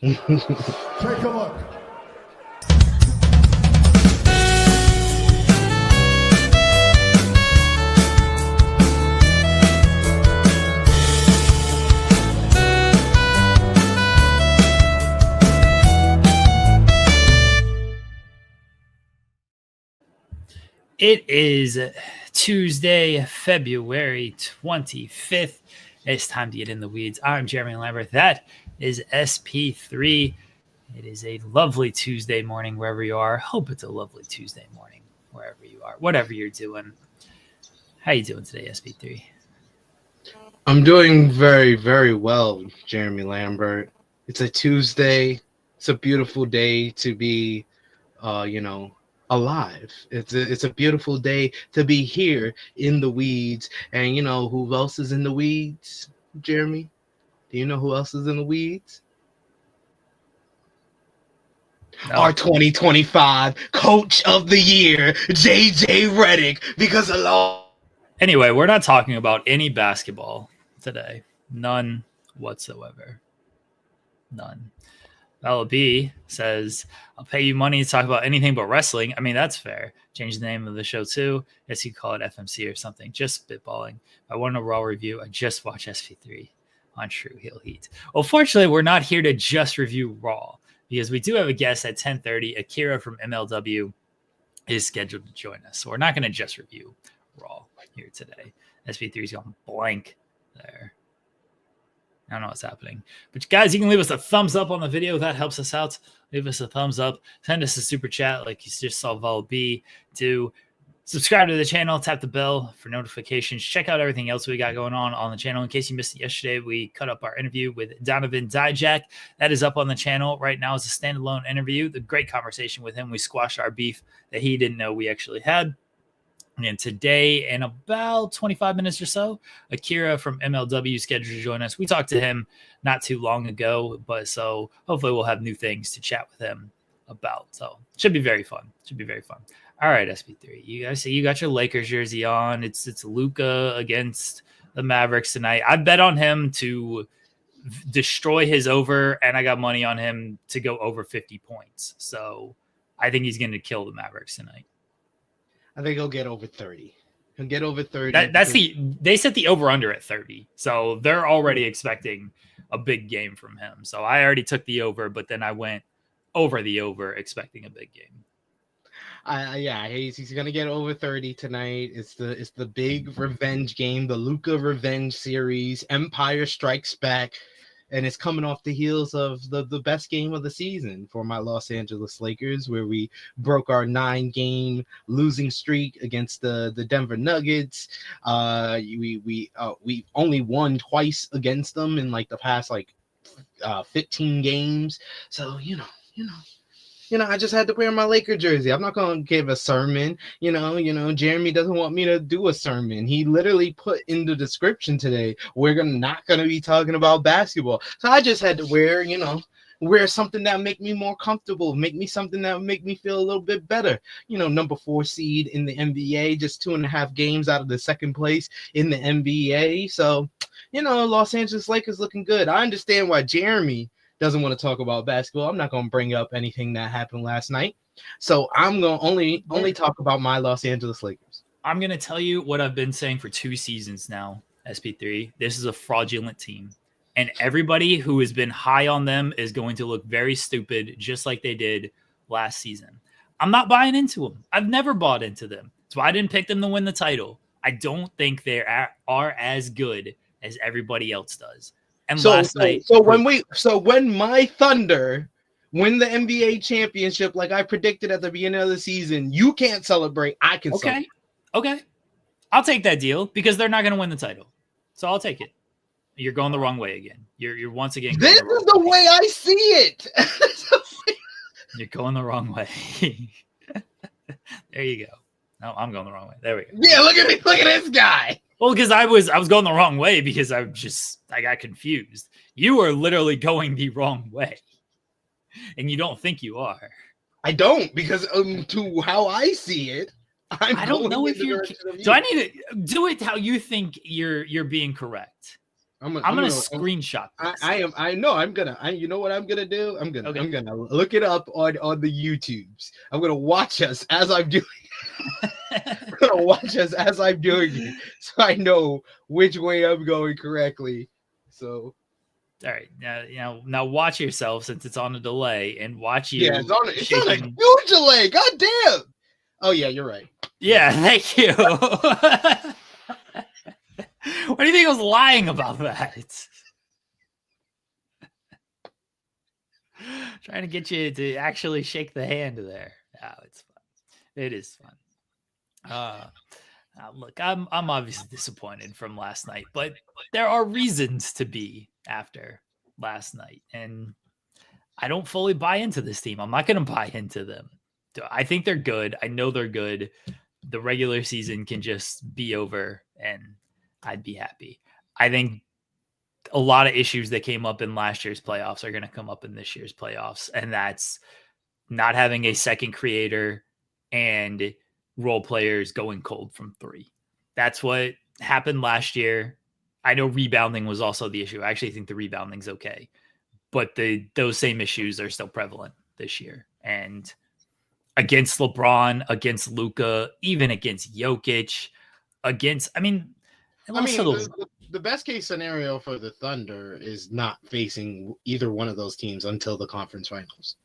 Take a look. It is Tuesday, February 25th. It's time to get in the weeds. I'm Jeremy Lambert. That is SP3. It is a lovely Tuesday morning wherever you are. Hope it's a lovely Tuesday morning wherever you are, whatever you're doing. How you doing today, SP3? I'm doing very, very well, Jeremy Lambert. It's a Tuesday. It's a beautiful day to be, alive. It's a beautiful day to be here in the weeds. And you know who else is in the weeds, Jeremy? Do you know who else is in the weeds? No. Our 2025 Coach of the Year, JJ Redick, because alone. Anyway, we're not talking about any basketball today. None whatsoever. None. LB says, I'll pay you money to talk about anything but wrestling. I mean, that's fair. Change the name of the show too. Guess you call it FMC or something. Just spitballing. I want a Raw review. I just watched SP3 on True Heel Heat. Well, fortunately, we're not here to just review Raw because we do have a guest at 10:30. Akira from MLW is scheduled to join us. So we're not going to just review Raw here today. SP3 is going blank there. I don't know what's happening. But guys, you can leave us a thumbs up on the video. That helps us out. Leave us a thumbs up. Send us a super chat like you just saw Vol B do. Subscribe to the channel. Tap the bell for notifications. Check out everything else we got going on the channel. In case you missed it yesterday, we cut up our interview with Donovan Dijak. That is up on the channel right now as a standalone interview. The great conversation with him. We squashed our beef that he didn't know we actually had. And today, in about 25 minutes or so, Akira from MLW is scheduled to join us. We talked to him not too long ago, but so hopefully we'll have new things to chat with him about. So should be very fun. All right, SP3, you guys see you got your Lakers jersey on. It's Luka against the Mavericks tonight. I bet on him to destroy his over, and I got money on him to go over 50 points. So I think he's going to kill the Mavericks tonight. I think he'll get over 30. He'll get over 30. They set the over under at 30. So they're already expecting a big game from him. So I already took the over, but then I went over the over expecting a big game. He's gonna get over 30 tonight. It's the big revenge game, the Luka Revenge Series. Empire Strikes Back. And it's coming off the heels of the best game of the season for my Los Angeles Lakers, where we broke our 9-game losing streak against the Denver Nuggets. We only won twice against them in like the past 15 games. So I just had to wear my Laker jersey. I'm not going to give a sermon. Jeremy doesn't want me to do a sermon. He literally put in the description today, we're not going to be talking about basketball. So I just had to wear something that make me more comfortable, make me something that would make me feel a little bit better. Number 4 seed in the NBA, just 2.5 games out of the second place in the NBA. So, Los Angeles Lakers looking good. I understand why Jeremy doesn't want to talk about basketball. I'm not going to bring up anything that happened last night. So I'm going to only talk about my Los Angeles Lakers. I'm going to tell you what I've been saying for 2 seasons now, SP3. This is a fraudulent team. And everybody who has been high on them is going to look very stupid, just like they did last season. I'm not buying into them. I've never bought into them. That's why I didn't pick them to win the title. I don't think they are as good as everybody else does. And when my Thunder win the NBA championship, like I predicted at the beginning of the season, you can't celebrate. I can. Celebrate. Okay. I'll take that deal because they're not going to win the title. So I'll take it. You're going the wrong way again. You're once again. This is the way I see it. You're going the wrong way. There you go. No, I'm going the wrong way. There we go. Yeah, look at me. Look at this guy. Well, because I was going the wrong way because I got confused. You are literally going the wrong way, and you don't think you are. I don't, because to how I see it, I don't know if you're. Do I need to do it how you think you're being correct? I'm gonna screenshot this. I know I'm gonna. You know what I'm gonna do? I'm gonna look it up on the YouTubes. I'm gonna watch us as I'm doing. I'm gonna watch us as I'm doing it, so I know which way I'm going correctly. So, all right, now watch yourself since it's on a delay, and watch you. Yeah, it's on a huge delay. God damn. Oh yeah, you're right. Yeah, thank you. What do you think I was lying about that? It's trying to get you to actually shake the hand there. Oh, it's fun. It is fun. Look, I'm obviously disappointed from last night, but there are reasons to be after last night, and I don't fully buy into this team. I'm not going to buy into them. I think they're good. I know they're good. The regular season can just be over, and I'd be happy. I think a lot of issues that came up in last year's playoffs are going to come up in this year's playoffs, and that's not having a second creator and role players going cold from three. That's what happened last year. I know rebounding was also the issue. I actually think the rebounding's okay, but those same issues are still prevalent this year. And against LeBron, against Luka, even against Jokic, the best case scenario for the Thunder is not facing either one of those teams until the conference finals.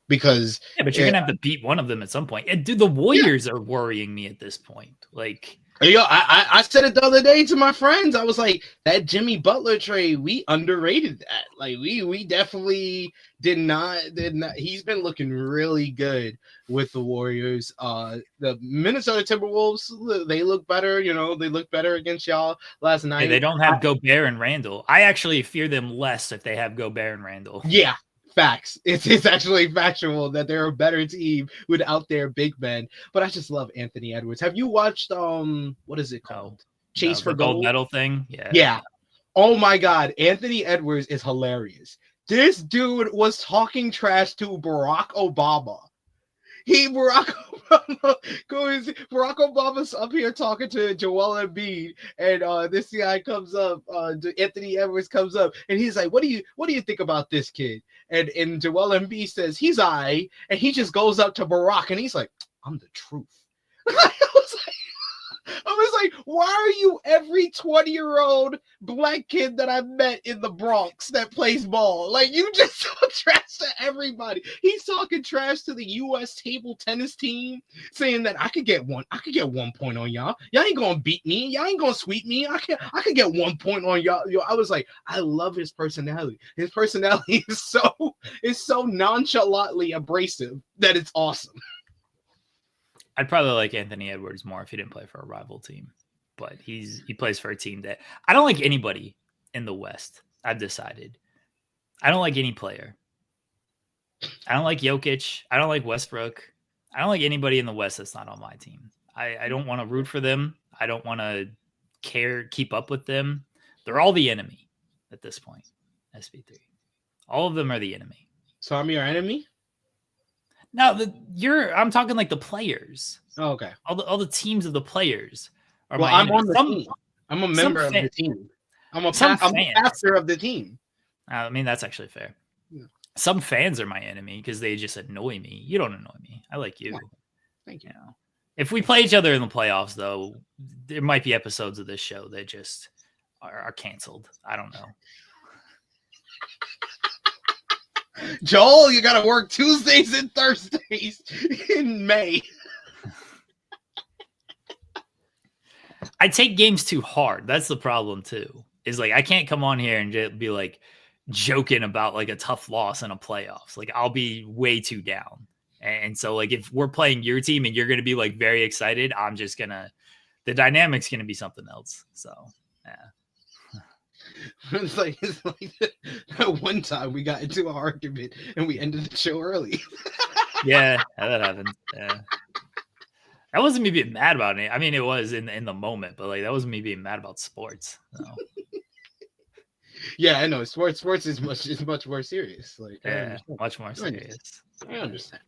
Because but you're gonna have to beat one of them at some point. And dude, the Warriors are worrying me at this point. Like, I said it the other day to my friends. I was like, that Jimmy Butler trade, we underrated that. Like, we definitely did not. He's been looking really good with the Warriors. The Minnesota Timberwolves, they look better. They look better against y'all last night. Yeah, they don't have Gobert and Randall. I actually fear them less if they have Gobert and Randall. Yeah. Facts. It's actually factual that they're a better team without their big men. But I just love Anthony Edwards. Have you watched what is it called? Chase for Gold medal thing? Yeah. Yeah. Oh my God. Anthony Edwards is hilarious. This dude was talking trash to Barack Obama. Barack Obama's up here talking to Joel Embiid, and this guy comes up, Anthony Edwards comes up, and he's like, "What do you think about this kid?" And Joel Embiid says he's and he just goes up to Barack, and he's like, "I'm the truth." I was like, why are you every 20-year-old black kid that I've met in the Bronx that plays ball? Like, you just talk trash to everybody. He's talking trash to the U.S. table tennis team, saying that I could get 1 point on y'all. Y'all ain't gonna beat me. Y'all ain't gonna sweep me. I could get 1 point on y'all. I was like, I love his personality. His personality is so nonchalantly abrasive that it's awesome. I'd probably like Anthony Edwards more if he didn't play for a rival team, but he plays for a team that I don't like anybody in the West. I've decided I don't like any player. I don't like Jokic. I don't like Westbrook. I don't like anybody in the West that's not on my team. I don't want to root for them. I don't want to keep up with them. They're all the enemy at this point. SP3. All of them are the enemy. So I'm your enemy? No, I'm talking like the players. Oh, okay. All the teams of the players are my enemy. On the team. I'm a member of the team. I'm a pastor of the team. I mean, that's actually fair. Yeah. Some fans are my enemy because they just annoy me. You don't annoy me. I like you. Thank you. If we play each other in the playoffs, though, there might be episodes of this show that just are canceled. I don't know. Joel, you got to work Tuesdays and Thursdays in May. I take games too hard. That's the problem, too. Is like I can't come on here and just be like joking about like a tough loss in a playoffs. Like I'll be way too down. And so like if we're playing your team and you're going to be like very excited, the dynamic's going to be something else. So, yeah. It's like that one time we got into an argument and we ended the show early. Yeah, that happened. Yeah. That wasn't me being mad about it. I mean, it was in the moment, but like that wasn't me being mad about sports. So. Yeah, I know. Sports is much more serious. Like, yeah, much more serious. I understand.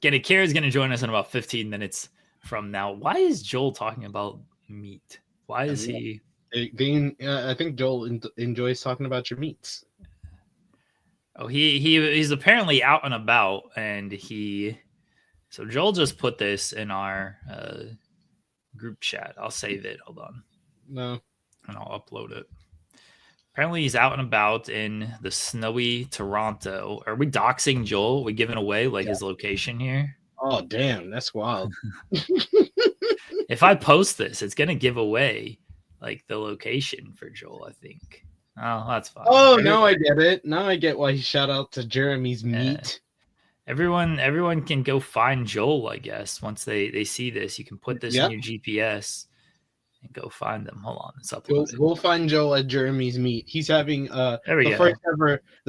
Again, Kara is going to join us in about 15 minutes from now. Why is Joel talking about meat. Why is he? I think Joel enjoys talking about your meats. Oh, he's apparently out and about, and so Joel just put this in our group chat. I'll save it. Hold on. No. And I'll upload it. Apparently he's out and about in the snowy Toronto. Are we doxing Joel? Are we giving away his location here? Oh, damn. That's wild. If I post this, it's going to give away the location for Joel, I think. Oh, that's fine. Oh, now I get it. Now I get why he shout out to Jeremy's meat. Everyone can go find Joel, I guess. Once they see this, you can put this in your GPS and go find them. Hold on, it's uploaded. We'll find Joel at Jeremy's meat. He's having the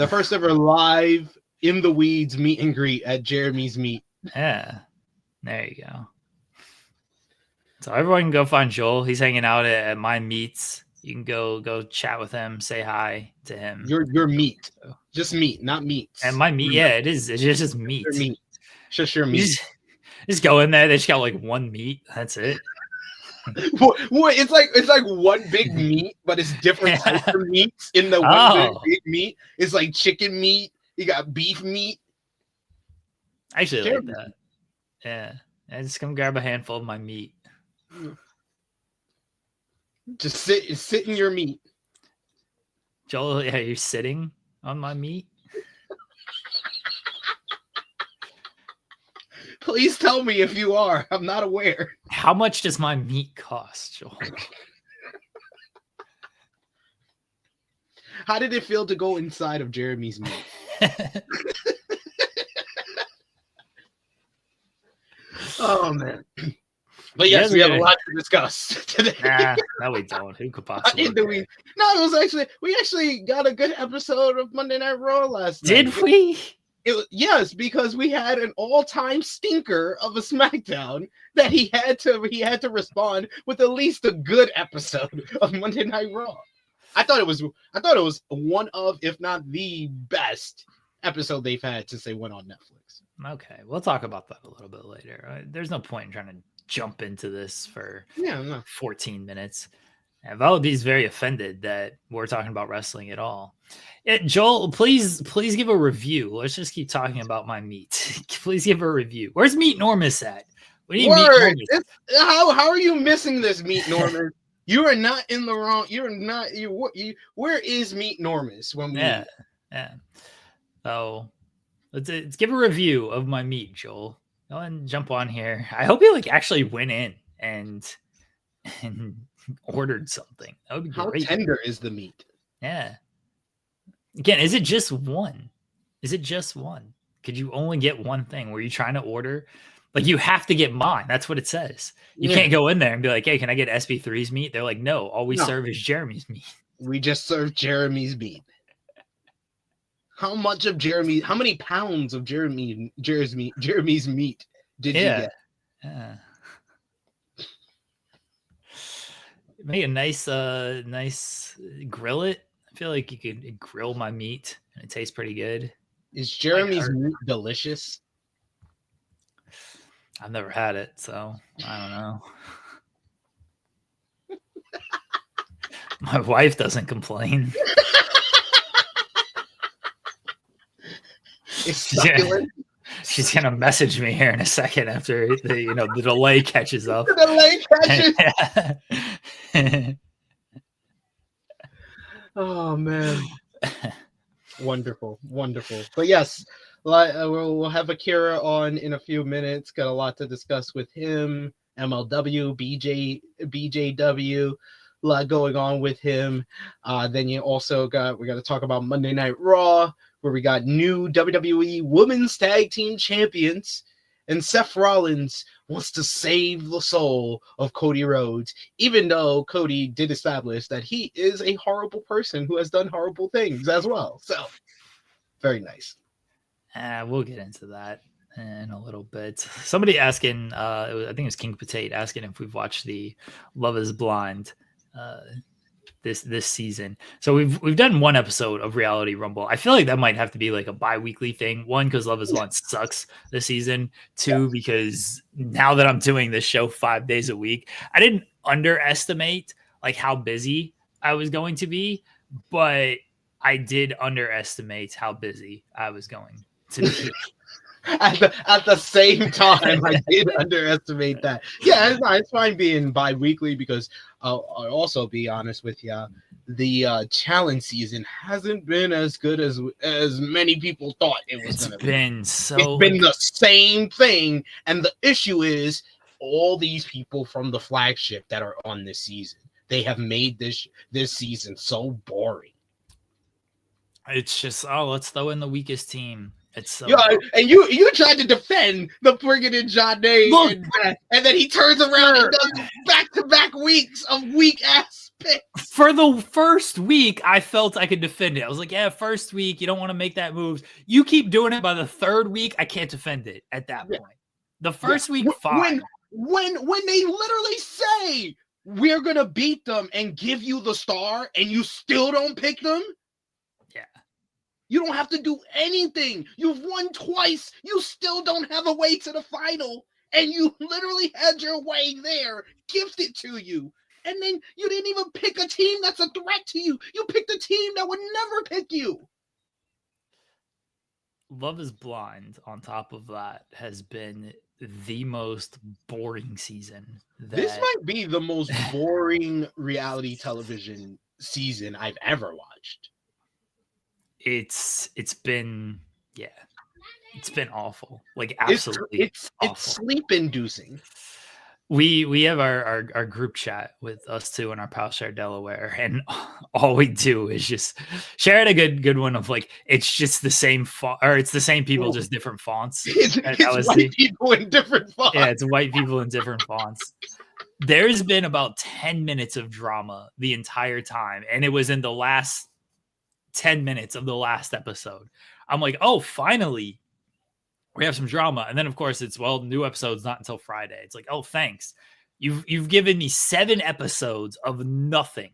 first ever live in the weeds meet and greet at Jeremy's meat. Yeah, there you go. So everyone can go find Joel. He's hanging out at my meats. You can go chat with him, say hi to him. Your meat, just meat, not meats. And my meat, yeah, it is. It's just meat. Your meat. Just your meat. Just go in there. They just got one meat. That's it. What? It's like one big meat, but it's different types of meats in the one big meat. It's like chicken meat. You got beef meat. I actually like that. Yeah, I just come grab a handful of my meat. Just sit in your meat. Joel, yeah, you're sitting on my meat. Please tell me if you are. I'm not aware. How much does my meat cost, Joel? How did it feel to go inside of Jeremy's meat? Oh, man. But yes, we have a lot to discuss today. No, we don't. Who could possibly? We actually got a good episode of Monday Night Raw last night. Did we? Yes, because we had an all-time stinker of a SmackDown that he had to respond with at least a good episode of Monday Night Raw. I thought it was one of, if not the best episode they've had since they went on Netflix. Okay, we'll talk about that a little bit later. There's no point in trying to jump into this for 14 minutes. And Valaby's very offended that we're talking about wrestling at all. Joel, please give a review. Let's just keep talking about my meat. Please give a review. Where's Meat Normus at? What do you mean? How are you missing this, Meat Normus? You are not in the wrong. Where is Meat Normus when we? Yeah. So let's give a review of my meat, Joel. Go ahead and jump on here. I hope you actually went in and ordered something. That would be great. How tender is the meat? Yeah. Again, is it just one? Could you only get one thing? Were you trying to order? You have to get mine. That's what it says. You can't go in there and be like, hey, can I get SP3's meat? They're like, no, all we serve is Jeremy's meat. We just serve Jeremy's meat. How many pounds of Jeremy's meat did you get? Yeah. Make a nice grill it. I feel like you could grill my meat and it tastes pretty good. Is Jeremy's meat delicious? I've never had it, so I don't know. My wife doesn't complain. It's succulent. She's gonna message me here in a second after the delay catches up. The delay catches. Oh man, wonderful. But yes, we'll have Akira on in a few minutes. Got a lot to discuss with him. MLW, BJW, a lot going on with him. Then we got to talk about Monday Night Raw, where we got new WWE Women's Tag Team Champions, and Seth Rollins wants to save the soul of Cody Rhodes, even though Cody did establish that he is a horrible person who has done horrible things as well. So, very nice. We'll get into that in a little bit. Somebody asking, I think it was King Potato asking if we've watched the Love Is Blind this season. So we've done one episode of Reality Rumble. I feel like that might have to be a bi-weekly thing. One, because Love Is Blind sucks this season. Two, because now that I'm doing this show 5 days a week, I underestimate like how busy I was going to be, but I did underestimate how busy I was going to be. At the same time, I did underestimate that. Yeah, it's fine being bi-weekly because I'll also be honest with you. The challenge season hasn't been as good as many people thought it was going to be. It's been the same thing, and the issue is all these people from the flagship that are on this season. They have made this season so boring. It's just, let's throw in the weakest team. It's so and you tried to defend the friggin' John Day, and then he turns around and does back-to-back weeks of weak ass picks. For the first week, I felt I could defend it. I was like, yeah, first week, you don't want to make that move. You keep doing it by the third week, I can't defend it at that point. The first week, fine. When they literally say we're gonna beat them and give you the star, and you still don't pick them. Yeah. You don't have to do anything. You've won twice. You still don't have a way to the final. And you literally had your way there, gifted to you. And then you didn't even pick a team that's a threat to you. You picked a team that would never pick you. Love is Blind, on top of that, has been the most boring season. This might be the most boring reality television season I've ever watched. It's been awful. Like, absolutely it's sleep inducing. We have our group chat with us two and our pal Share Delaware, and all we do is just share a good one of like, it's just the same font, or it's the same people, just different fonts. It's white people in different fonts. Yeah, it's white people in different fonts. There's been about 10 minutes of drama the entire time, and it was in the last 10 minutes of the last episode. I'm like, oh, finally we have some drama. And then of course it's, well, new episode's not until Friday. It's like, oh, thanks. You've given me 7 episodes of nothing.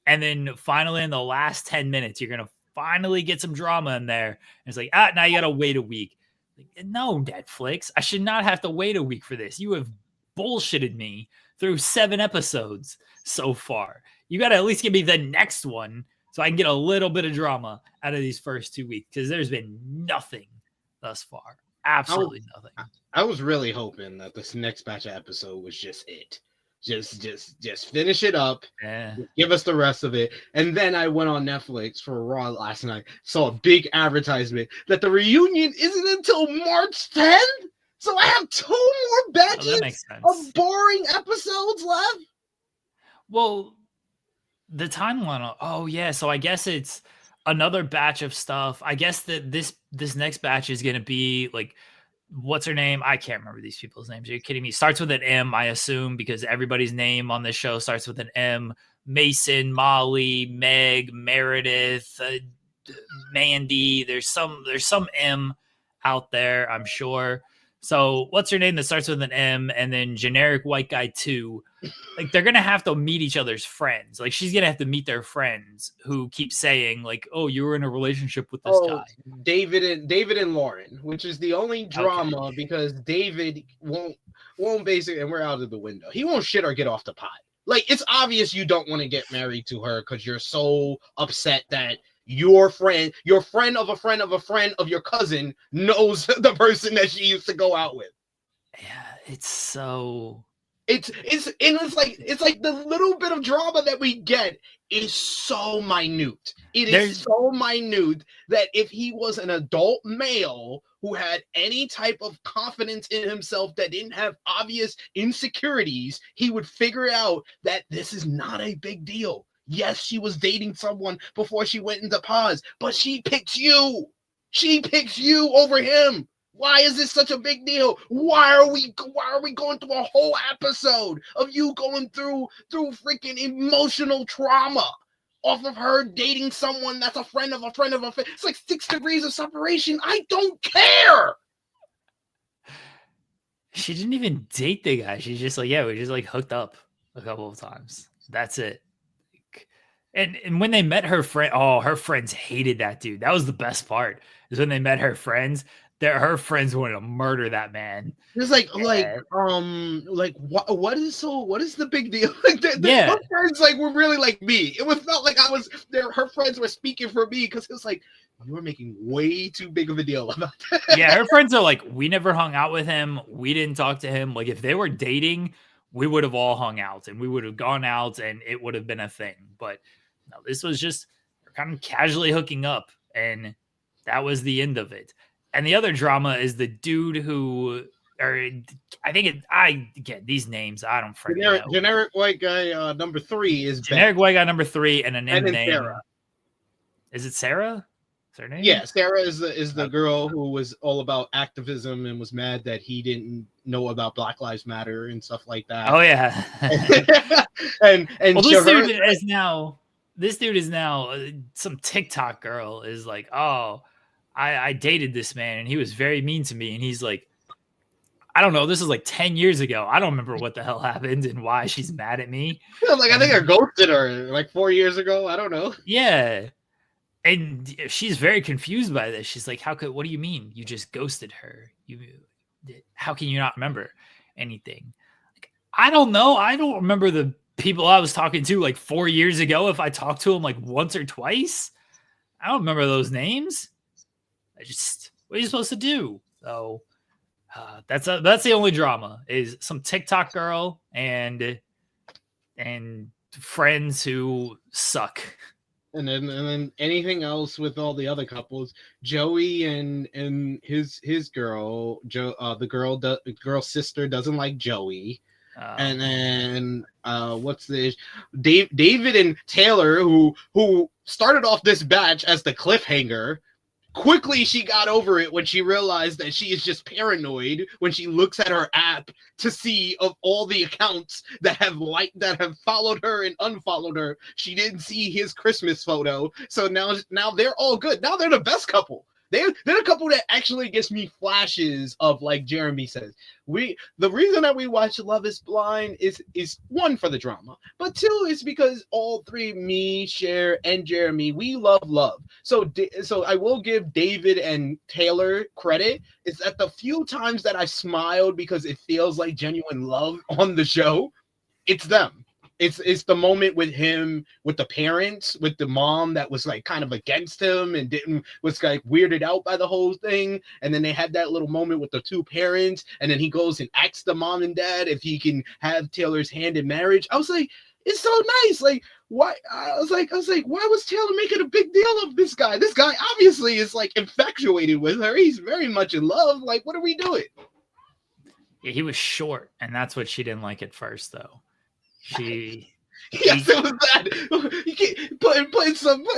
And then finally in the last 10 minutes, you're going to finally get some drama in there. And it's like, now you got to wait a week. Like, no, Netflix, I should not have to wait a week for this. You have bullshitted me through 7 episodes so far. You got to at least give me the next one, so I can get a little bit of drama out of these first 2 weeks, because there's been nothing thus far. Absolutely nothing. I was really hoping that this next batch of episode was just it. Just finish it up. Yeah. Give us the rest of it. And then I went on Netflix for Raw last night, saw a big advertisement that the reunion isn't until March 10th. So I have 2 more batches of boring episodes left. Well, the timeline. Oh yeah, so I guess it's another batch of stuff. I guess that this next batch is going to be like, what's her name? I can't remember these people's names. Are you kidding me? Starts with an M, I assume, because everybody's name on this show starts with an M. Mason, Molly, Meg, Meredith, Mandy. There's some M out there, I'm sure. So what's her name that starts with an M, and then generic white guy 2? Like, they're going to have to meet each other's friends. Like, she's going to have to meet their friends who keep saying like, oh, you were in a relationship with this guy. David and Lauren, which is the only drama, because David won't basically, and we're out of the window. He won't shit or get off the pot. Like, it's obvious you don't want to get married to her because you're so upset that your friend of a friend of a friend of your cousin knows the person that she used to go out with. Yeah, it's so... It's like the little bit of drama that we get is so minute. Is so minute that if he was an adult male who had any type of confidence in himself that didn't have obvious insecurities, he would figure out that this is not a big deal. Yes, she was dating someone before she went into pause, but she picks you. She picks you over him. Why is this such a big deal? Why are we going through a whole episode of you going through freaking emotional trauma off of her dating someone that's a friend of a friend of a friend? It's like 6 degrees of separation. I don't care. She didn't even date the guy. She's just like, yeah, we just like hooked up a couple of times. That's it. And when they met her friend, her friends hated that dude. That was the best part, is when they met her friends. her friends wanted to murder that man. It's what is the big deal? Her friends were really like me. It felt like I was there. Her friends were speaking for me because it was like, you were making way too big of a deal about that. Yeah, her friends are like, we never hung out with him. We didn't talk to him. Like, if they were dating, we would have all hung out and we would have gone out and it would have been a thing. But no, this was just kind of casually hooking up, and that was the end of it. And the other drama is the dude who, or I get these names. I don't freaking know. Generic white guy number 3 is generic white guy number 3 and an M name. Sarah. Is it Sarah? Is her name? Yeah, Sarah is the girl who was all about activism and was mad that he didn't know about Black Lives Matter and stuff like that. Oh yeah. and well, this dude is now some TikTok girl is like, oh, I dated this man and he was very mean to me, and he's like, I don't know, this is like 10 years ago. I don't remember what the hell happened and why she's mad at me. I think I ghosted her like 4 years ago. I don't know. Yeah. And she's very confused by this. She's like, what do you mean? You just ghosted her. How can you not remember anything? Like, I don't know. I don't remember the people I was talking to like 4 years ago. If I talked to them like once or twice, I don't remember those names. What are you supposed to do? So that's the only drama, is some TikTok girl and friends who suck. And then anything else with all the other couples, Joey and his girl, the girl's sister doesn't like Joey. And then what's this? David and Taylor, who started off this batch as the cliffhanger. Quickly, she got over it when she realized that she is just paranoid when she looks at her app to see of all the accounts that have followed her and unfollowed her. She didn't see his Christmas photo, so now they're all good. Now they're the best couple. They're a couple that actually gives me flashes of, like Jeremy says. The reason that we watch Love is Blind is one, for the drama, but two is because all three, me, Cher, and Jeremy, we love. So I will give David and Taylor credit. It's that the few times that I smiled because it feels like genuine love on the show, it's them. It's the moment with him, with the parents, with the mom that was like kind of against him and was like weirded out by the whole thing. And then they had that little moment with the two parents. And then he goes and asks the mom and dad if he can have Taylor's hand in marriage. I was like, it's so nice. Like, why? I was like, why was Taylor making a big deal of this guy? This guy obviously is like infatuated with her. He's very much in love. Like, what are we doing? Yeah, he was short, and that's what she didn't like at first, though. Yes, it was that. You can't putting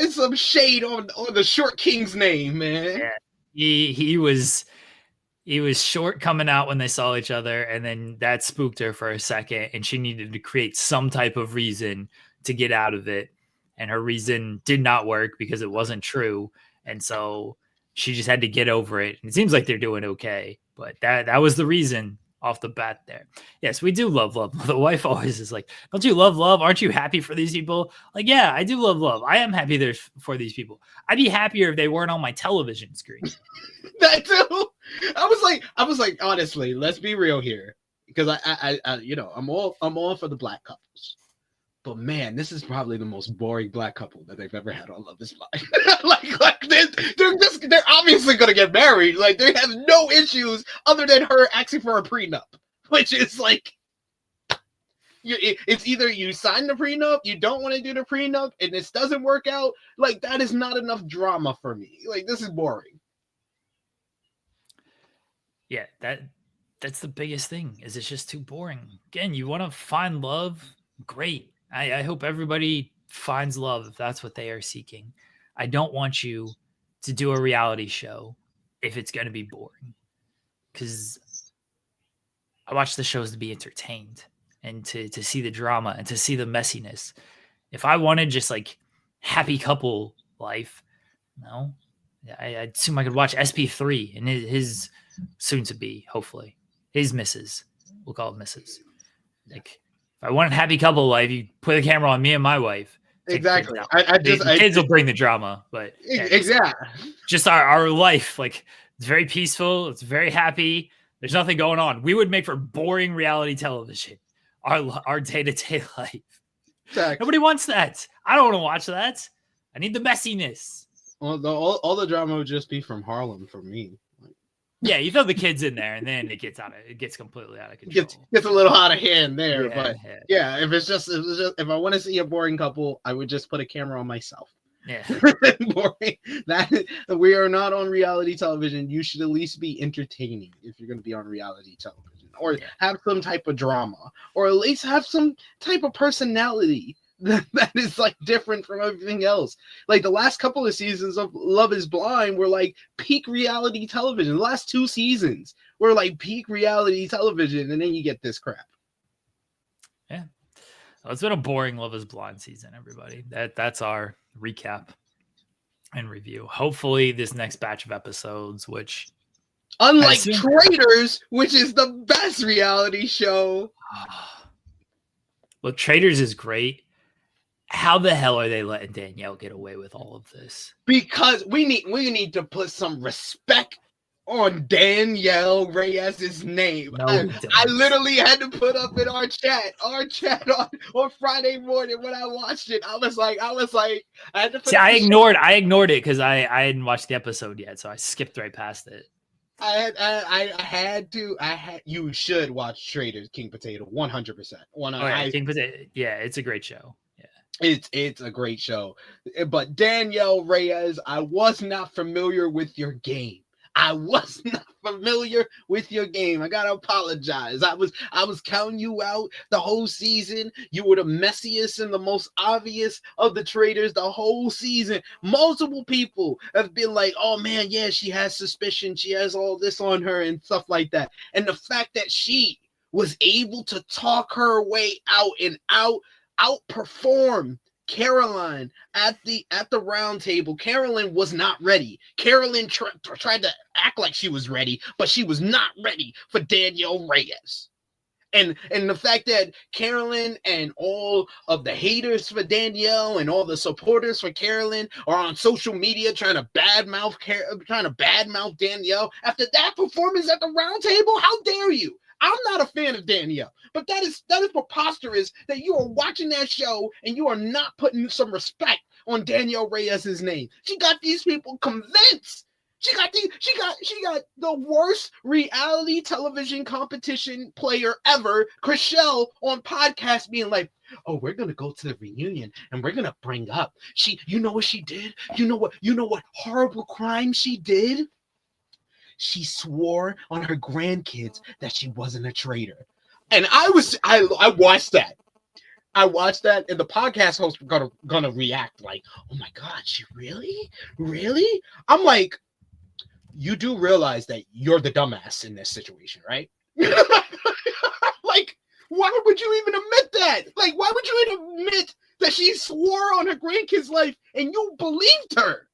some shade on the short king's name, man. Yeah, he was short coming out when they saw each other, and then that spooked her for a second, and she needed to create some type of reason to get out of it, and her reason did not work because it wasn't true, and so she just had to get over it. And it seems like they're doing okay, but that was the reason. Off the bat there. Yes, we do love. The wife always is like, don't you love? Aren't you happy for these people? Like, yeah, I do love. I am happy for these people. I'd be happier if they weren't on my television screen. That too. I was like, honestly, let's be real here. Because I I'm all for the black couples. But man, this is probably the most boring black couple that they've ever had on Love is Blind. they're obviously gonna get married. Like, they have no issues other than her asking for a prenup, which is like, it's either you sign the prenup, you don't want to do the prenup, and this doesn't work out. Like, that is not enough drama for me. Like, this is boring. Yeah, that's the biggest thing. Is it's just too boring. Again, you want to find love, great. I hope everybody finds love if that's what they are seeking. I don't want you to do a reality show if it's going to be boring, because I watch the shows to be entertained and to see the drama and to see the messiness. If I wanted just like happy couple life, no, I assume I could watch SP3 and his soon to be, hopefully, his missus. We'll call it missus. Like, if I wanted happy couple life, you put the camera on me and my wife. Exactly. The kids will bring the drama, but exactly. Just our life, like It's very peaceful. It's very happy. There's nothing going on. We would make for boring reality television. Our day-to-day life. Facts. Nobody wants that. I don't want to watch that. I need the messiness. Well, all the drama would just be from Harlem for me. Yeah, you throw the kids in there, and then it gets completely out of control. Gets a little out of hand there, Yeah, but yeah, if I want to see a boring couple, I would just put a camera on myself. Yeah, boring. That we are not on reality television. You should at least be entertaining if you're going to be on reality television, or have some type of drama, or at least have some type of personality that is like different from everything else. Like the last couple of seasons of Love is Blind were like peak reality television. The last 2 seasons were like peak reality television, and then you get this crap. Yeah. Well, it's been a boring Love is Blind season, everybody. That's our recap and review. Hopefully this next batch of episodes, which unlike Traitors, which is the best reality show. Look, Traitors is great. How the hell are they letting Danielle get away with all of this? Because we need to put some respect on Danielle Reyes's name. No, I literally had to put up in our chat on Friday morning when I watched it. I was like, I had to put I ignored it because I hadn't watched the episode yet, so I skipped right past it. You should watch Traitors King Potato 100%. King Potato, yeah, it's a great show. It's a great show. But Danielle Reyes, I was not familiar with your game. I gotta apologize. I was counting you out the whole season. You were the messiest and the most obvious of the traitors the whole season. Multiple people have been like, oh man, yeah, she has suspicion. She has all this on her and stuff like that. And the fact that she was able to talk her way out and outperform Caroline at the round table. Carolyn was not ready. Carolyn tried to act like she was ready, but she was not ready for Danielle Reyes. And the fact that Carolyn and all of the haters for Danielle and all the supporters for Carolyn are on social media trying to badmouth Danielle after that performance at the round table, how dare you? I'm not a fan of Danielle, but that is preposterous that you are watching that show and you are not putting some respect on Danielle Reyes's name. She got these people convinced. She got the worst reality television competition player ever, Chriselle, on podcast being like, oh, we're gonna go to the reunion and we're gonna bring up you know what she did? You know what horrible crime she did? She swore on her grandkids that she wasn't a traitor. And I watched that. I watched that, and the podcast host were gonna react like, oh my God, she really? I'm like, you do realize that you're the dumbass in this situation, right? Like, why would you even admit that? Like, why would you even admit that she swore on her grandkids' life and you believed her?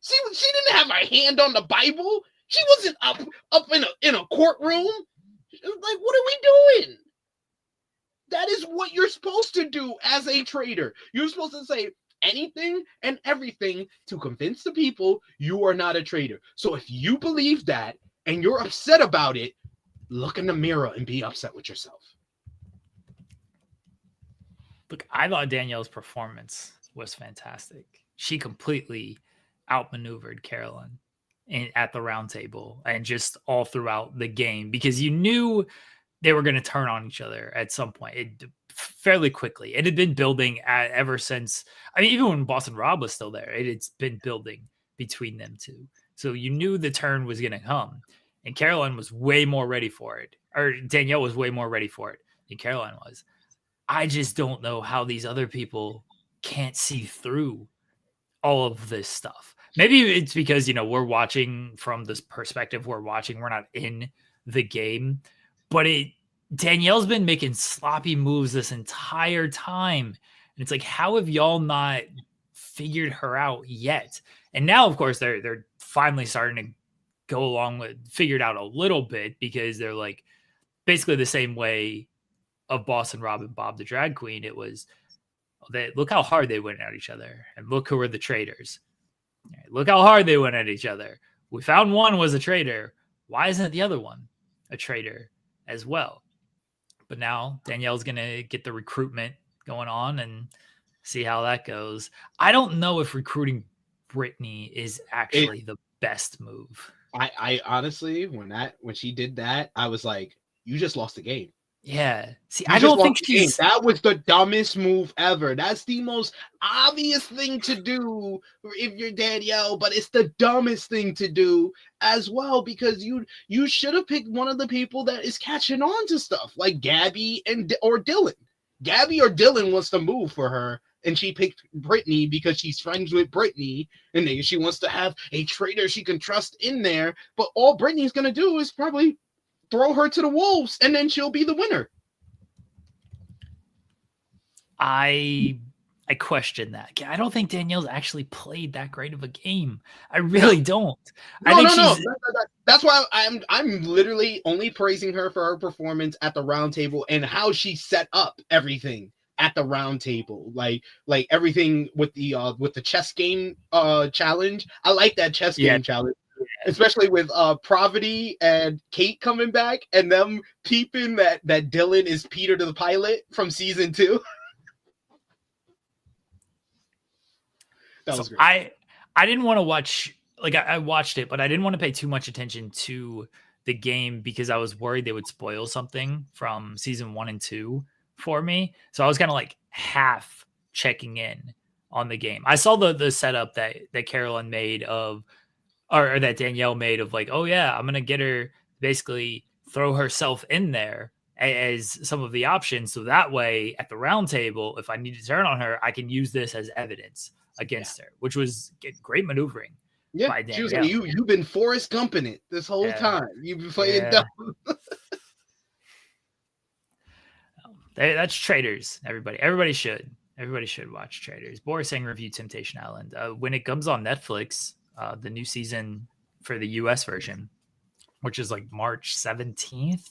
She didn't have her hand on the Bible. She wasn't up in a courtroom. Like, what are we doing? That is what you're supposed to do as a traitor. You're supposed to say anything and everything to convince the people you are not a traitor. So if you believe that and you're upset about it, look in the mirror and be upset with yourself. Look, I thought Danielle's performance was fantastic. She completely outmaneuvered Carolyn at the round table and just all throughout the game, because you knew they were going to turn on each other at some point fairly quickly. It had been building ever since. I mean, even when Boston Rob was still there, it's been building between them two. So you knew the turn was going to come, and Caroline was way more ready for it, or Danielle was way more ready for it than Caroline was. I just don't know how these other people can't see through all of this stuff. Maybe it's because, we're watching from this perspective. We're not in the game, but Danielle's been making sloppy moves this entire time. And it's like, how have y'all not figured her out yet? And now, of course, they're finally starting to go along with figured out a little bit, because they're like basically the same way of Boston Rob and Bob the Drag Queen. It was, look how hard they went at each other, and look who were the traitors. Look how hard they went at each other. We found one was a traitor. Why isn't the other one a traitor as well? But now Danielle's going to get the recruitment going on and see how that goes. I don't know if recruiting Brittany is actually the best move. I honestly, when she did that, I was like, you just lost the game. Yeah. See, I don't think she's... That was the dumbest move ever. That's the most obvious thing to do if you're Danielle, but it's the dumbest thing to do as well, because you should have picked one of the people that is catching on to stuff like Gabby or Dylan. Gabby or Dylan wants to move for her, and she picked Brittany because she's friends with Brittany, and she wants to have a traitor she can trust in there. But all Brittany's going to do is probably throw her to the wolves, and then she'll be the winner. I question that. I don't think Danielle's actually played that great of a game. I really don't. No. That's why I'm literally only praising her for her performance at the round table and how she set up everything at the round table. Like everything with the chess game challenge. I like that chess game challenge. Especially with Pravity and Kate coming back and them peeping that Dylan is Peter the pilot from season 2. That was great. I didn't want to watch, like I watched it, but I didn't want to pay too much attention to the game because I was worried they would spoil something from season 1 and 2 for me. So I was kind of like half checking in on the game. I saw the setup that Carolyn made of, or that Danielle made of like, oh yeah, I'm going to get her basically throw herself in there as some of the options. So that way at the round table, if I need to turn on her, I can use this as evidence against her, which was great maneuvering. Yeah, by Danielle. She was like, you've been Forrest Gumping it this whole time. You've been playing dumb. That's Traitors, everybody. Everybody should watch Traitors. Boris Sang reviewed Temptation Island. When it comes on Netflix, the new season for the US version, which is like March 17th,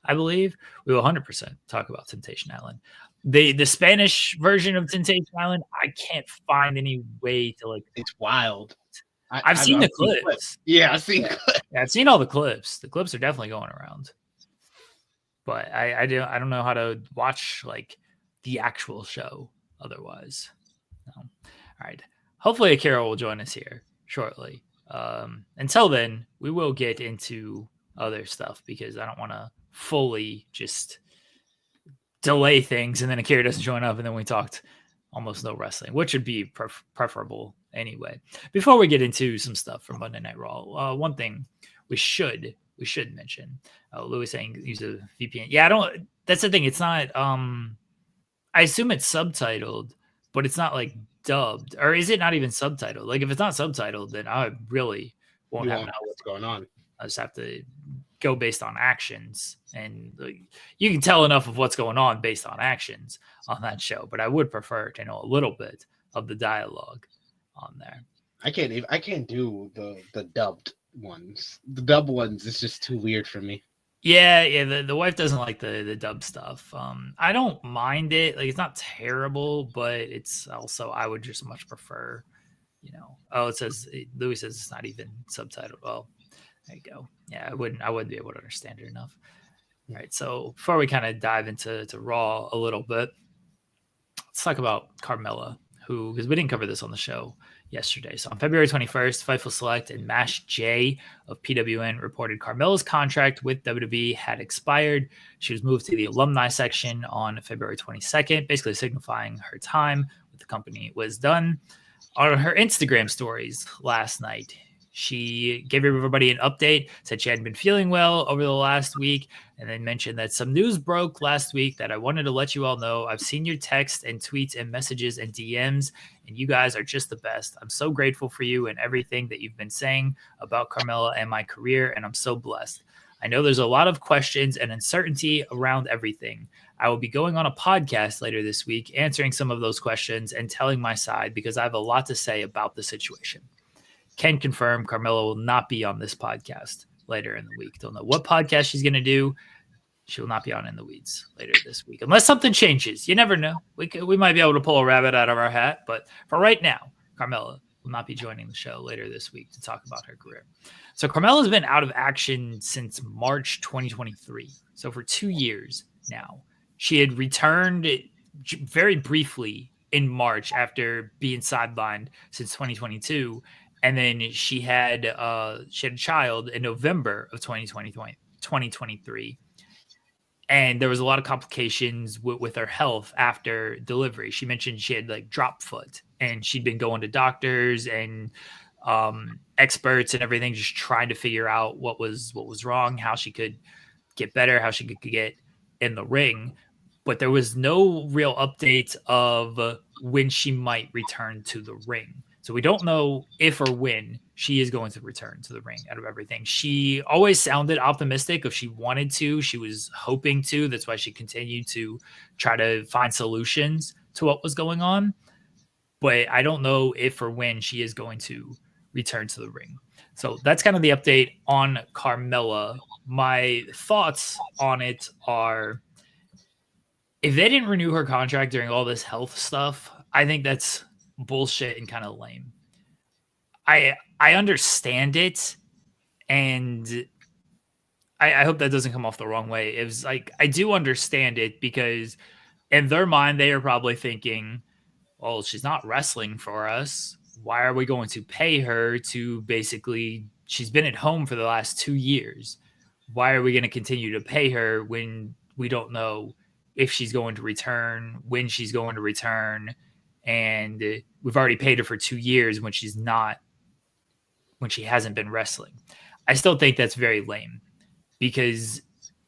I believe, we will 100% talk about Temptation Island. The Spanish version of Temptation Island, I can't find any way to like. It's wild. I've seen the clips. Yeah, I've seen clips. Yeah, I've seen all the clips. The clips are definitely going around. But I don't know how to watch like the actual show otherwise. No. All right. Hopefully Akira will join us here shortly. Until then, we will get into other stuff because I don't want to fully just delay things and then Akira doesn't join up and then we talked almost no wrestling, which would be preferable anyway. Before we get into some stuff from Monday Night Raw, one thing we should mention. Louis saying use a VPN. Yeah, that's the thing. It's not. I assume it's subtitled, but it's not like dubbed, or is it not even subtitled? Like if it's not subtitled, then I really won't know what's going on. I just have to go based on actions, and you can tell enough of what's going on based on actions on that show. But I would prefer to know a little bit of the dialogue on there. I can't do the dubbed ones. The dub ones is just too weird for me. Yeah. The wife doesn't like the dub stuff. I don't mind it. Like it's not terrible, but it's also I would just much prefer. It says Louis says it's not even subtitled. Well, there you go. Yeah, I wouldn't be able to understand it enough. All right. So before we kind of dive into Raw a little bit, let's talk about Carmella, because we didn't cover this on the show yesterday. So on February 21st, Fightful Select and Mash J of PWN reported Carmella's contract with WWE had expired. She was moved to the alumni section on February 22nd, basically signifying her time with the company was done. On her Instagram stories last night, she gave everybody an update, said she hadn't been feeling well over the last week, and then mentioned that some news broke last week that I wanted to let you all know. I've seen your texts and tweets and messages and DMs, and you guys are just the best. I'm so grateful for you and everything that you've been saying about Carmella and my career, and I'm so blessed. I know there's a lot of questions and uncertainty around everything. I will be going on a podcast later this week, answering some of those questions and telling my side because I have a lot to say about the situation. Can confirm Carmella will not be on this podcast later in the week. Don't know what podcast she's going to do. She will not be on In the Weeds later this week. Unless something changes. You never know. We might be able to pull a rabbit out of our hat. But for right now, Carmella will not be joining the show later this week to talk about her career. So Carmella's been out of action since March 2023. So for 2 years now. She had returned very briefly in March after being sidelined since 2022. And then she had a child in November of 2023. And there was a lot of complications with her health after delivery. She mentioned she had like drop foot, and she'd been going to doctors and experts and everything, just trying to figure out what was wrong, how she could get better, how she could get in the ring. But there was no real update of when she might return to the ring. So we don't know if or when she is going to return to the ring out of everything. She always sounded optimistic if she wanted to. She was hoping to. That's why she continued to try to find solutions to what was going on. But I don't know if or when she is going to return to the ring. So that's kind of the update on Carmella. My thoughts on it are, if they didn't renew her contract during all this health stuff, I think that's bullshit and kind of lame. I understand it, and I hope that doesn't come off the wrong way. It was like, I do understand it, because in their mind, they are probably thinking, well, she's not wrestling for us. Why are we going to pay her to basically, she's been at home for the last 2 years. Why are we going to continue to pay her when we don't know if she's going to return, when she's going to return? And we've already paid her for 2 years when she hasn't been wrestling. I still think that's very lame, because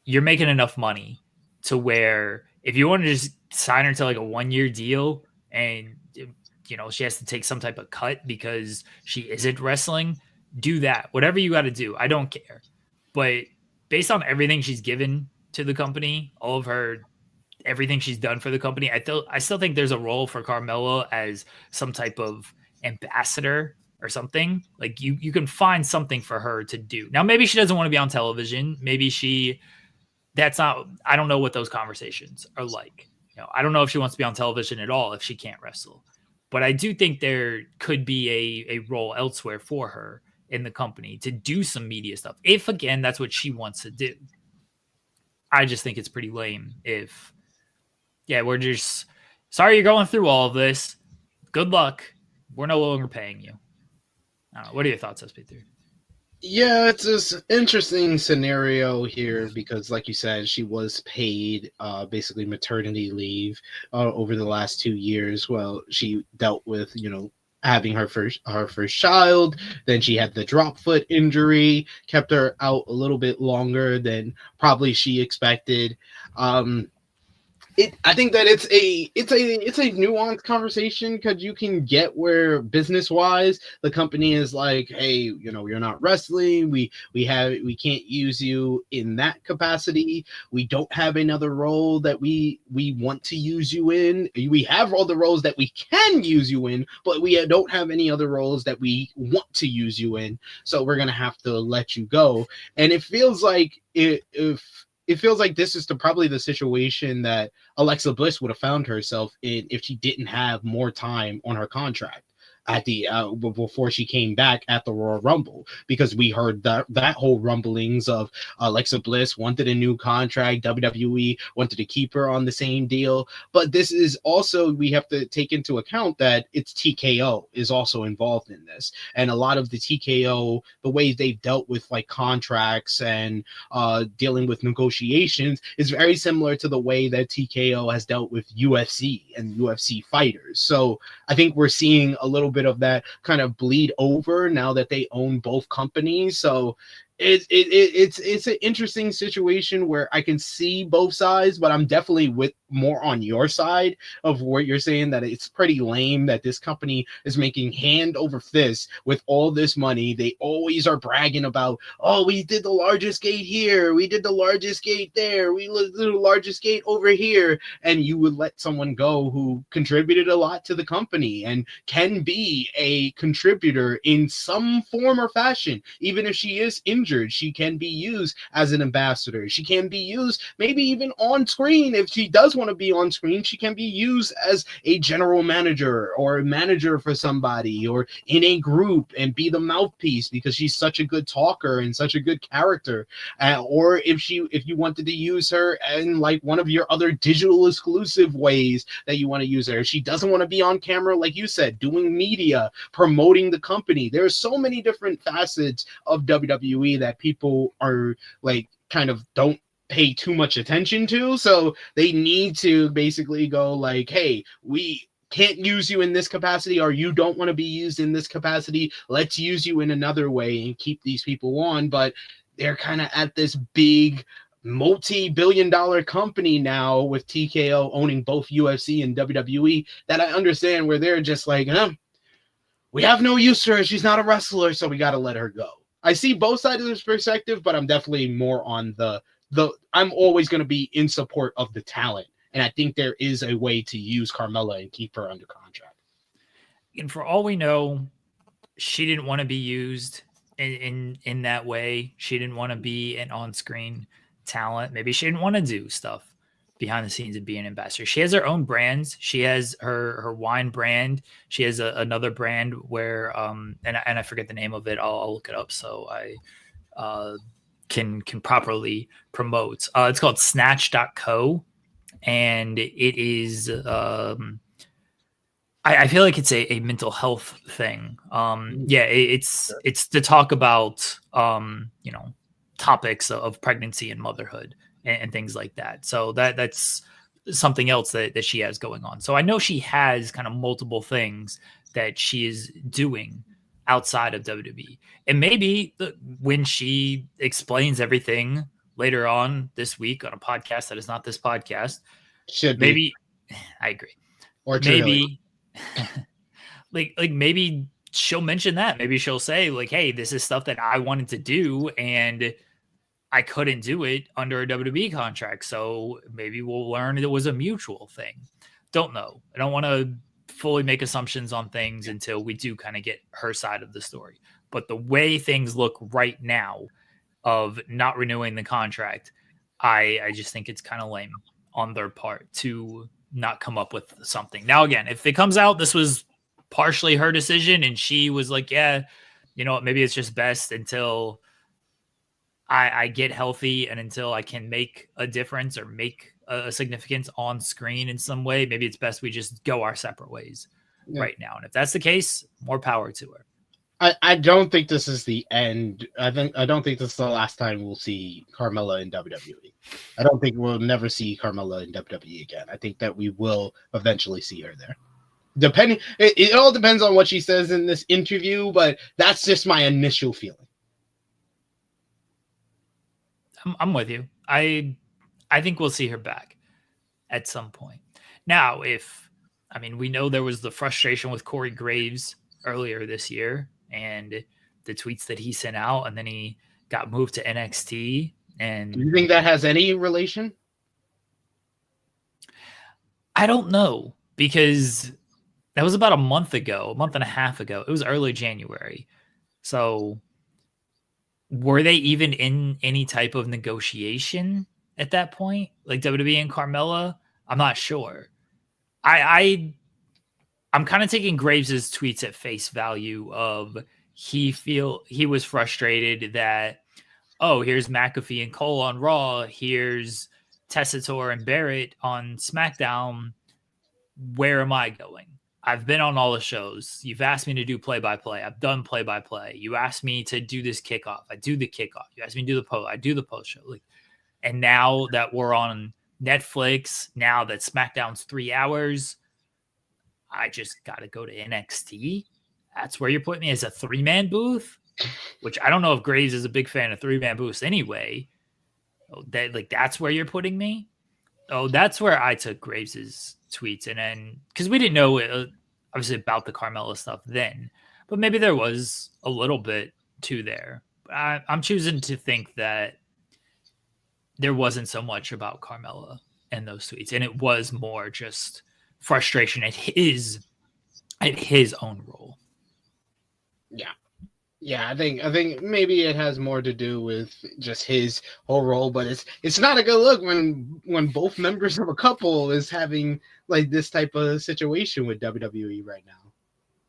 you're making enough money to where if you want to just sign her to like a 1-year deal, and she has to take some type of cut because she isn't wrestling, do that. Whatever you got to do, I don't care. But based on everything she's given to the company, all of her, everything she's done for the company, I still think there's a role for Carmella as some type of ambassador or something. Like you can find something for her to do. Now, maybe she doesn't want to be on television. Maybe I don't know what those conversations are like. I don't know if she wants to be on television at all if she can't wrestle. But I do think there could be a role elsewhere for her in the company to do some media stuff, if, again, that's what she wants to do. I just think it's pretty lame if, we're just, sorry you're going through all of this. Good luck. We're no longer paying you. I don't know. What are your thoughts, SP3? Yeah, it's this interesting scenario here because, like you said, she was paid basically maternity leave over the last 2 years. Well, she dealt with, having her first child. Then she had the drop foot injury, kept her out a little bit longer than probably she expected. I think that it's a nuanced conversation, because you can get where business wise the company is like, hey, you're not wrestling. We can't use you in that capacity. We don't have another role that we want to use you in. We have all the roles that we can use you in, but we don't have any other roles that we want to use you in. So we're gonna have to let you go. And it feels like it feels like this is probably the situation that Alexa Bliss would have found herself in if she didn't have more time on her contract at the before she came back at the Royal Rumble, because we heard that whole rumblings of Alexa Bliss wanted a new contract, WWE wanted to keep her on the same deal. But this is also, we have to take into account that it's TKO is also involved in this, and a lot of the TKO, the way they've dealt with like contracts and dealing with negotiations is very similar to the way that TKO has dealt with UFC and UFC fighters. So I think we're seeing a little bit of that kind of bleed over now that they own both companies. So it's an interesting situation where I can see both sides, but I'm definitely more on your side of what you're saying, that it's pretty lame that this company is making hand over fist with all this money. They always are bragging about, oh, we did the largest gate here, we did the largest gate there, we did the largest gate over here, and you would let someone go who contributed a lot to the company and can be a contributor in some form or fashion, even if she is injured. injured, she can be used as an ambassador. She can be used maybe even on screen. If she does want to be on screen, she can be used as a general manager or a manager for somebody or in a group and be the mouthpiece because she's such a good talker and such a good character. Or if you wanted to use her in like one of your other digital exclusive ways that you want to use her. If she doesn't want to be on camera, like you said, doing media, promoting the company. There's so many different facets of WWE that people are like kind of don't pay too much attention to. So they need to basically go like, hey, we can't use you in this capacity, or you don't want to be used in this capacity. Let's use you in another way and keep these people on. But they're kind of at this big multi-billion-dollar company now with TKO owning both UFC and WWE that I understand where they're just like, we have no use for her. She's not a wrestler, so we got to let her go. I see both sides of this perspective, but I'm definitely more on the I'm always going to be in support of the talent. And I think there is a way to use Carmella and keep her under contract. And for all we know, she didn't want to be used in that way. She didn't want to be an on-screen talent. Maybe she didn't want to do stuff behind the scenes and be an ambassador. She has her own brands. She has her wine brand. She has another brand where and I forget the name of it. I'll look it up so I can properly promote. It's called snatch.co, and it is I feel like it's a mental health thing. It's to talk about topics of pregnancy and motherhood and things like that. So that's something else that she has going on. So I know she has kind of multiple things that she is doing outside of WWE. And maybe when she explains everything later on this week on a podcast that is not this podcast, maybe I agree. Or maybe like maybe she'll mention that. Maybe she'll say like, hey, this is stuff that I wanted to do and I couldn't do it under a WWE contract. So maybe we'll learn it was a mutual thing. Don't know. I don't want to fully make assumptions on things until we do kind of get her side of the story. But the way things look right now of not renewing the contract, I just think it's kind of lame on their part to not come up with something. Now, again, if it comes out, this was partially her decision and she was like, yeah, you know what, maybe it's just best until I get healthy and until I can make a difference or make a significance on screen in some way, maybe it's best we just go our separate ways right now. And if that's the case, more power to her. I don't think this is the end. I don't think this is the last time we'll see Carmella in WWE. I don't think we'll never see Carmella in WWE again. I think that we will eventually see her there. It all depends on what she says in this interview, but that's just my initial feeling. I'm with you. I think we'll see her back at some point. Now, we know there was the frustration with Corey Graves earlier this year and the tweets that he sent out, and then he got moved to NXT. And do you think that has any relation? I don't know, because that was about a month and a half ago. It was early January. So were they even in any type of negotiation at that point? Like WWE and Carmella? I'm not sure. I'm kind of taking Graves' tweets at face value of he was frustrated that, oh, here's McAfee and Cole on Raw. Here's Tessitore and Barrett on SmackDown. Where am I going? I've been on all the shows. You've asked me to do play-by-play. I've done play-by-play. You asked me to do this kickoff. I do the kickoff. You asked me to do the post. I do the post show. And now that we're on Netflix, now that SmackDown's 3 hours, I just got to go to NXT. That's where you're putting me, as a 3-man booth, which I don't know if Graves is a big fan of 3-man booths anyway. That's where you're putting me. Oh, that's where I took Graves's tweets. And then, because we didn't know obviously about the Carmella stuff then, but maybe there was a little bit to there. I'm choosing to think that there wasn't so much about Carmella in those tweets, and it was more just frustration at his own role. Yeah. Yeah, I think maybe it has more to do with just his whole role, but it's not a good look when both members of a couple is having like this type of situation with WWE right now.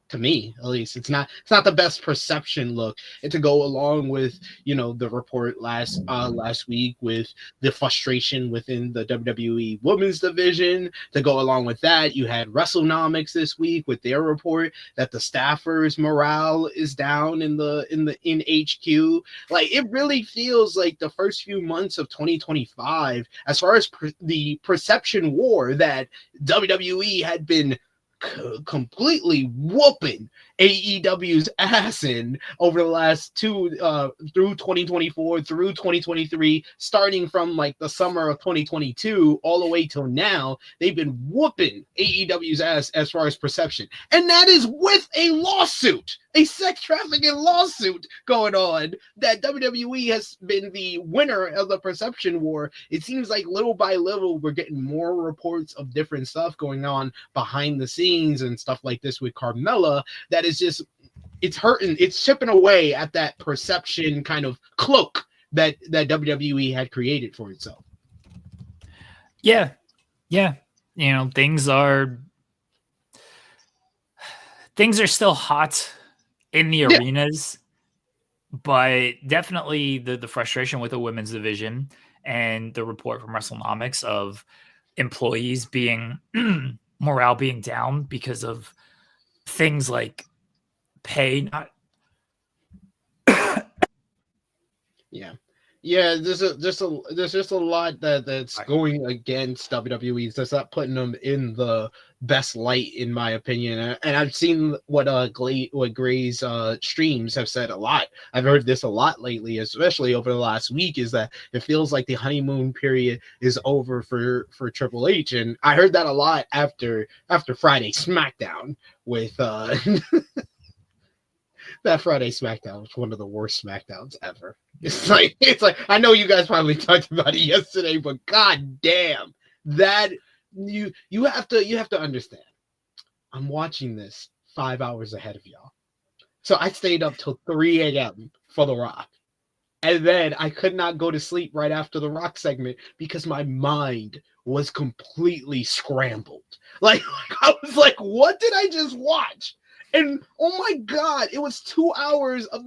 To me at least, it's not the best perception look. And to go along with the report last week with the frustration within the WWE women's division, to go along with that, you had WrestleNomics this week with their report that the staffers morale is down in HQ. Like, it really feels like the first few months of 2025, as far as the perception war that WWE had been completely whooping AEW's ass in over the last through 2024 through 2023, starting from like the summer of 2022 all the way till now. They've been whooping AEW's ass as far as perception, and that is with a lawsuit, a sex trafficking lawsuit going on, that WWE has been the winner of the perception war. It seems like little by little we're getting more reports of different stuff going on behind the scenes and stuff like this with Carmella that is just, it's hurting, it's chipping away at that perception kind of cloak that WWE had created for itself. Yeah. Things are still hot in the arenas, but definitely the frustration with the women's division and the report from WrestleNomics of employees being morale being down because of things like pay not. There's just a lot that's going against WWE. It's just not putting them in the best light, in my opinion. And I've seen what Gray's streams have said a lot. I've heard this a lot lately, especially over the last week, is that it feels like the honeymoon period is over for Triple H. And I heard that a lot after Friday SmackDown with that Friday SmackDown was one of the worst SmackDowns ever. It's like I know you guys probably talked about it yesterday, but god damn, that you have to understand. I'm watching this 5 hours ahead of y'all. So I stayed up till 3 a.m. for The Rock. And then I could not go to sleep right after the Rock segment because my mind was completely scrambled. Like I was like, what did I just watch? And oh my god, it was 2 hours of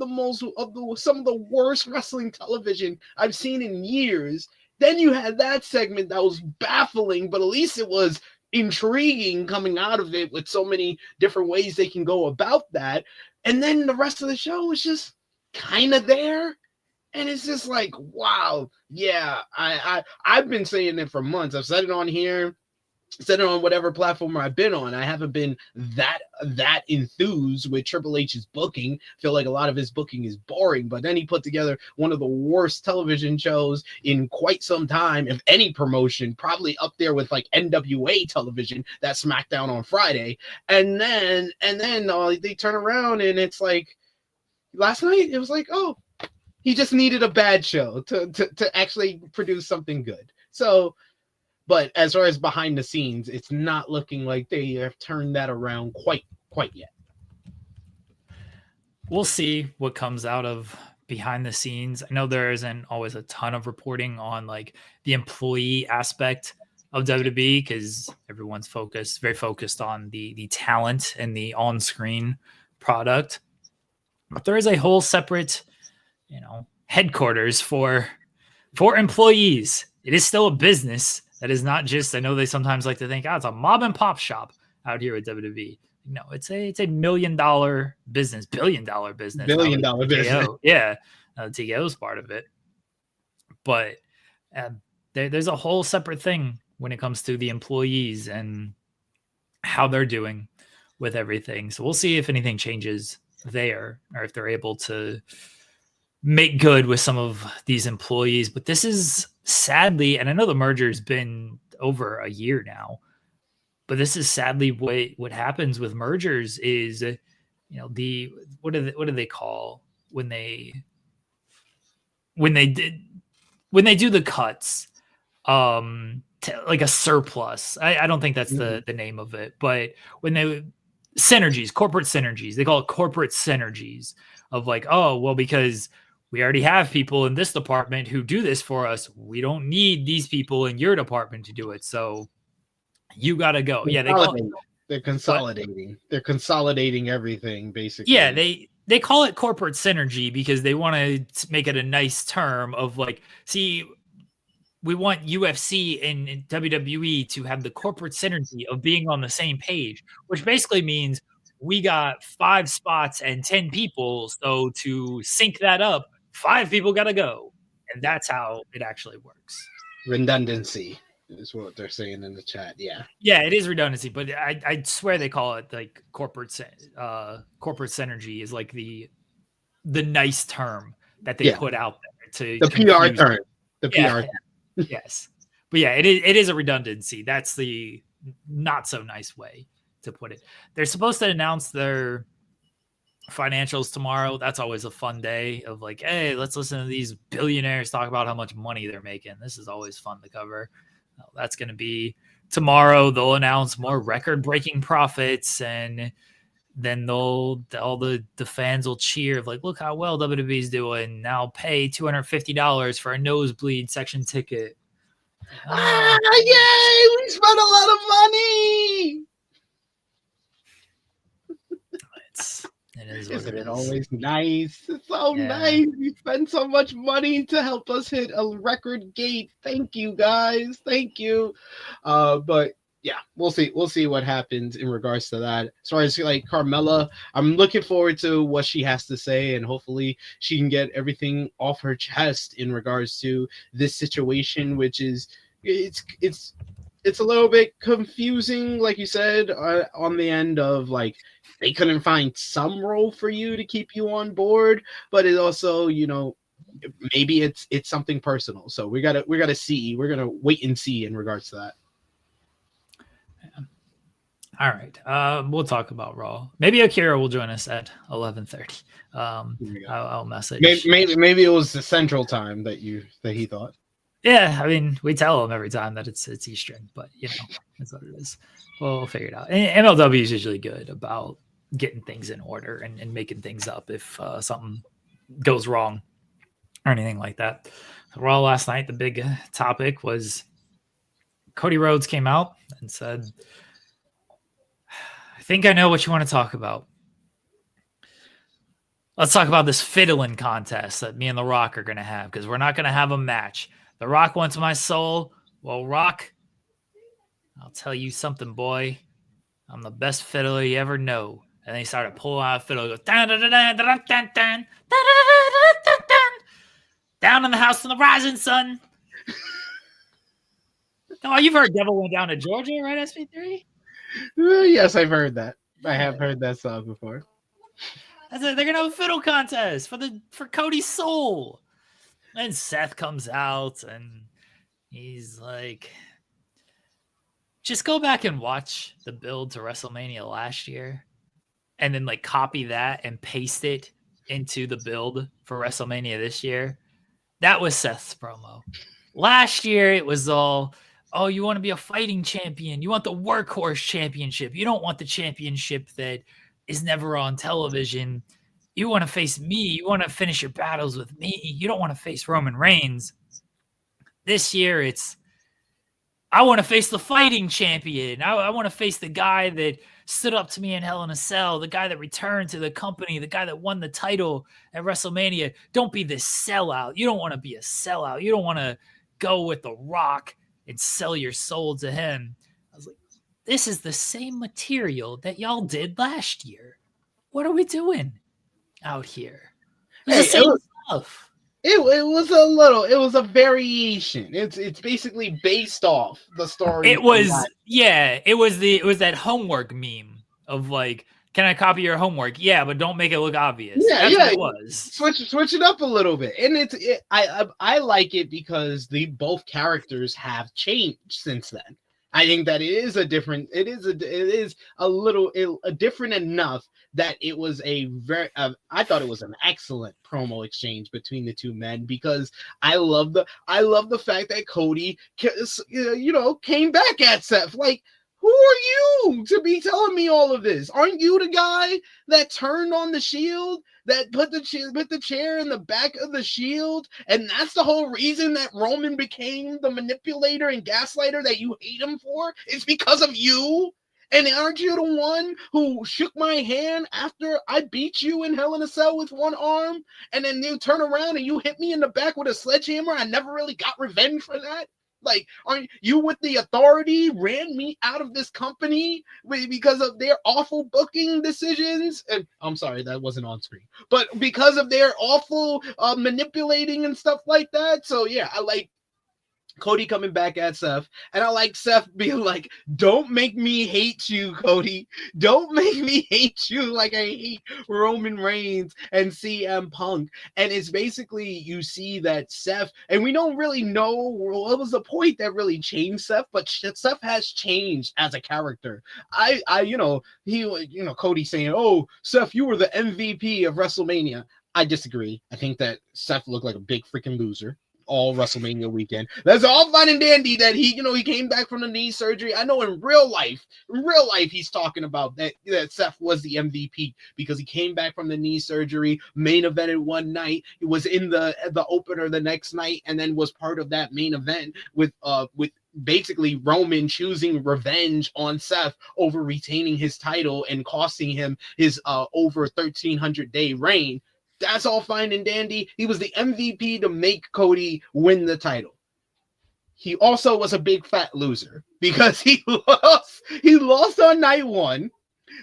some of the worst wrestling television I've seen in years. Then you had that segment that was baffling, but at least it was intriguing coming out of it with so many different ways they can go about that. And then the rest of the show was just kind of there. And it's just like, wow, yeah, I've been saying it for months. I've said it on here, said it on whatever platform I've been on. I haven't been that enthused with Triple H's booking. Feel like a lot of his booking is boring, but then he put together one of the worst television shows in quite some time, if any promotion, probably up there with like NWA television, that SmackDown on Friday. And then they turn around and it's like, last night it was like, oh, he just needed a bad show to actually produce something good. So, but as far as behind the scenes, it's not looking like they have turned that around quite yet. We'll see what comes out of behind the scenes. I know there isn't always a ton of reporting on like the employee aspect of WWE because everyone's very focused on the talent and the on-screen product. But there is a whole separate, headquarters for employees. It is still a business. That is not just, I know they sometimes like to think, it's a mom and pop shop out here at WWE. No, it's a $1 million business, $1 billion business. $1 billion business. Yeah. The TKO is part of it. But there's a whole separate thing when it comes to the employees and how they're doing with everything. So we'll see if anything changes there or if they're able to make good with some of these employees. But this is sadly, and I know the merger's been over a year now, but this is sadly what happens with mergers is, what do they call when they do the cuts, like a surplus. I don't think that's the name of it, but when they corporate synergies, they call it corporate synergies. of like, oh, well, because we already have people in this department who do this for us. We don't need these people in your department to do it. So you got to go. Yeah, they're consolidating. They're consolidating everything, basically. Yeah, they call it corporate synergy because they want to make it a nice term of like, see, we want UFC and WWE to have the corporate synergy of being on the same page, which basically means we got 5 spots and 10 people. So to sync that up, 5 people got to go. And that's how it actually works. Redundancy is what they're saying in the chat. Yeah. Yeah, it is redundancy, but I swear they call it like corporate synergy is like the nice term that they put out there to the PR term. The PR term. Yes. But yeah, it is a redundancy. That's the not so nice way to put it. They're supposed to announce their financials tomorrow. That's always a fun day of like, hey, let's listen to these billionaires talk about how much money they're making. This is always fun to cover. That's going to be tomorrow. They'll announce more record-breaking profits, and then all the fans will cheer like, look how well WWE's doing. Now pay $250 for a nosebleed section ticket. Yay! We spent a lot of money. Isn't it always nice? It's so nice. You spend so much money to help us hit a record gate. Thank you, guys. Thank you. But yeah, we'll see. We'll see what happens in regards to that. As far as like Carmella, I'm looking forward to what she has to say, and hopefully she can get everything off her chest in regards to this situation, which is it's a little bit confusing, like you said, on the end of like they couldn't find some role for you to keep you on board, but it also, you know, maybe it's something personal. So we gotta see. We're gonna wait and see in regards to that. All right. We'll talk about Raw. Maybe Akira will join us at 11:30. I'll message. Maybe it was the Central Time that he thought. Yeah, I mean, we tell him every time that it's Eastern, but you know, that's what it is. We'll figure it out. And MLW is usually good about getting things in order and making things up if something goes wrong or anything like that. Raw last night, the big topic was Cody Rhodes came out and said, I think I know what you want to talk about. Let's talk about this fiddling contest that me and The Rock are going to have, because we're not going to have a match. The Rock wants my soul. Well, Rock, I'll tell you something, boy. I'm the best fiddler you ever know. And they started pulling out a fiddle. Goes, dun, dun, dun, dun, dun, dun, dun, dun, dun, dun, dun. Down in the house in the rising sun. Oh, you've heard Devil Went Down to Georgia, right, SP3? Yes, I've heard that. I have heard that song before. They're gonna have a fiddle contest for Cody's soul. And Seth comes out and he's like, just go back and watch the build to WrestleMania last year, and then like copy that and paste it into the build for WrestleMania this year. That was Seth's promo. Last year it was all, oh, you want to be a fighting champion. You want the workhorse championship. You don't want the championship that is never on television. You want to face me. You want to finish your battles with me. You don't want to face Roman Reigns. This year it's, I want to face the fighting champion. I want to face the guy that stood up to me in Hell in a Cell, the guy that returned to the company, the guy that won the title at WrestleMania. Don't be this sellout. You don't want to be a sellout. You don't want to go with The Rock and sell your soul to him. I was like, this is the same material that y'all did last year. What are we doing out here? It's the same stuff. It was a variation. It's basically based off the story. It was that homework meme of like, can I copy your homework? Yeah, but don't make it look obvious. That's what it was. Switch it up a little bit. And I like it because both characters have changed since then. I think that it is different enough that it was I thought it was an excellent promo exchange between the two men, because I love the fact that Cody, came back at Seth. Like, Who are you to be telling me all of this? Aren't you the guy that turned on the Shield, that put the chair in the back of the Shield, and that's the whole reason that Roman became the manipulator and gaslighter that you hate him for? It's because of you. And aren't you the one who shook my hand after I beat you in Hell in a Cell with one arm? And then you turn around and you hit me in the back with a sledgehammer? I never really got revenge for that. Like, aren't you with the Authority ran me out of this company because of their awful booking decisions? And I'm sorry, that wasn't on screen. But because of their awful manipulating and stuff like that. So, yeah, I like Cody coming back at Seth, and I like Seth being like, don't make me hate you, Cody. Don't make me hate you like I hate Roman Reigns and CM Punk. And it's basically, you see that Seth, and we don't really know what was the point that really changed Seth, but Seth has changed as a character. Cody saying, oh, Seth, you were the MVP of WrestleMania. I disagree. I think that Seth looked like a big freaking loser all WrestleMania weekend. That's all fine and dandy that he came back from the knee surgery. I know in real life, he's talking about that Seth was the MVP because he came back from the knee surgery, main evented one night. He was in the opener the next night, and then was part of that main event with basically Roman choosing revenge on Seth over retaining his title and costing him his over 1,300-day reign. That's all fine and dandy. He was the MVP to make Cody win the title. He also was a big fat loser because he lost on night one.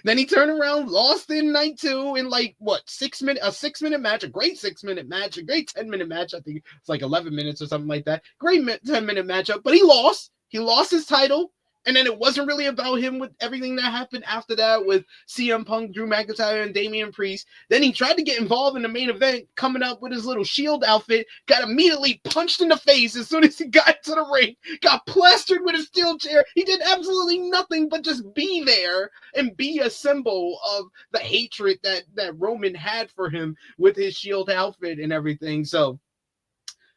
Then he turned around, lost in night two in like what, 6 minutes, a 6-minute match, a great 6-minute match, a great 10-minute match. I think it's like 11 minutes or something like that. Great 10-minute matchup, but he lost. He lost his title. And then it wasn't really about him with everything that happened after that with CM Punk, Drew McIntyre, and Damian Priest. Then he tried to get involved in the main event, coming up with his little Shield outfit, got immediately punched in the face as soon as he got to the ring, got plastered with a steel chair. He did absolutely nothing but just be there and be a symbol of the hatred that Roman had for him with his Shield outfit and everything. So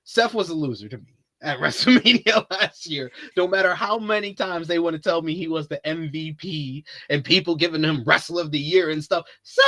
Seth was a loser to me at WrestleMania last year. No matter how many times they want to tell me he was the MVP and people giving him Wrestler of the Year and stuff, Seth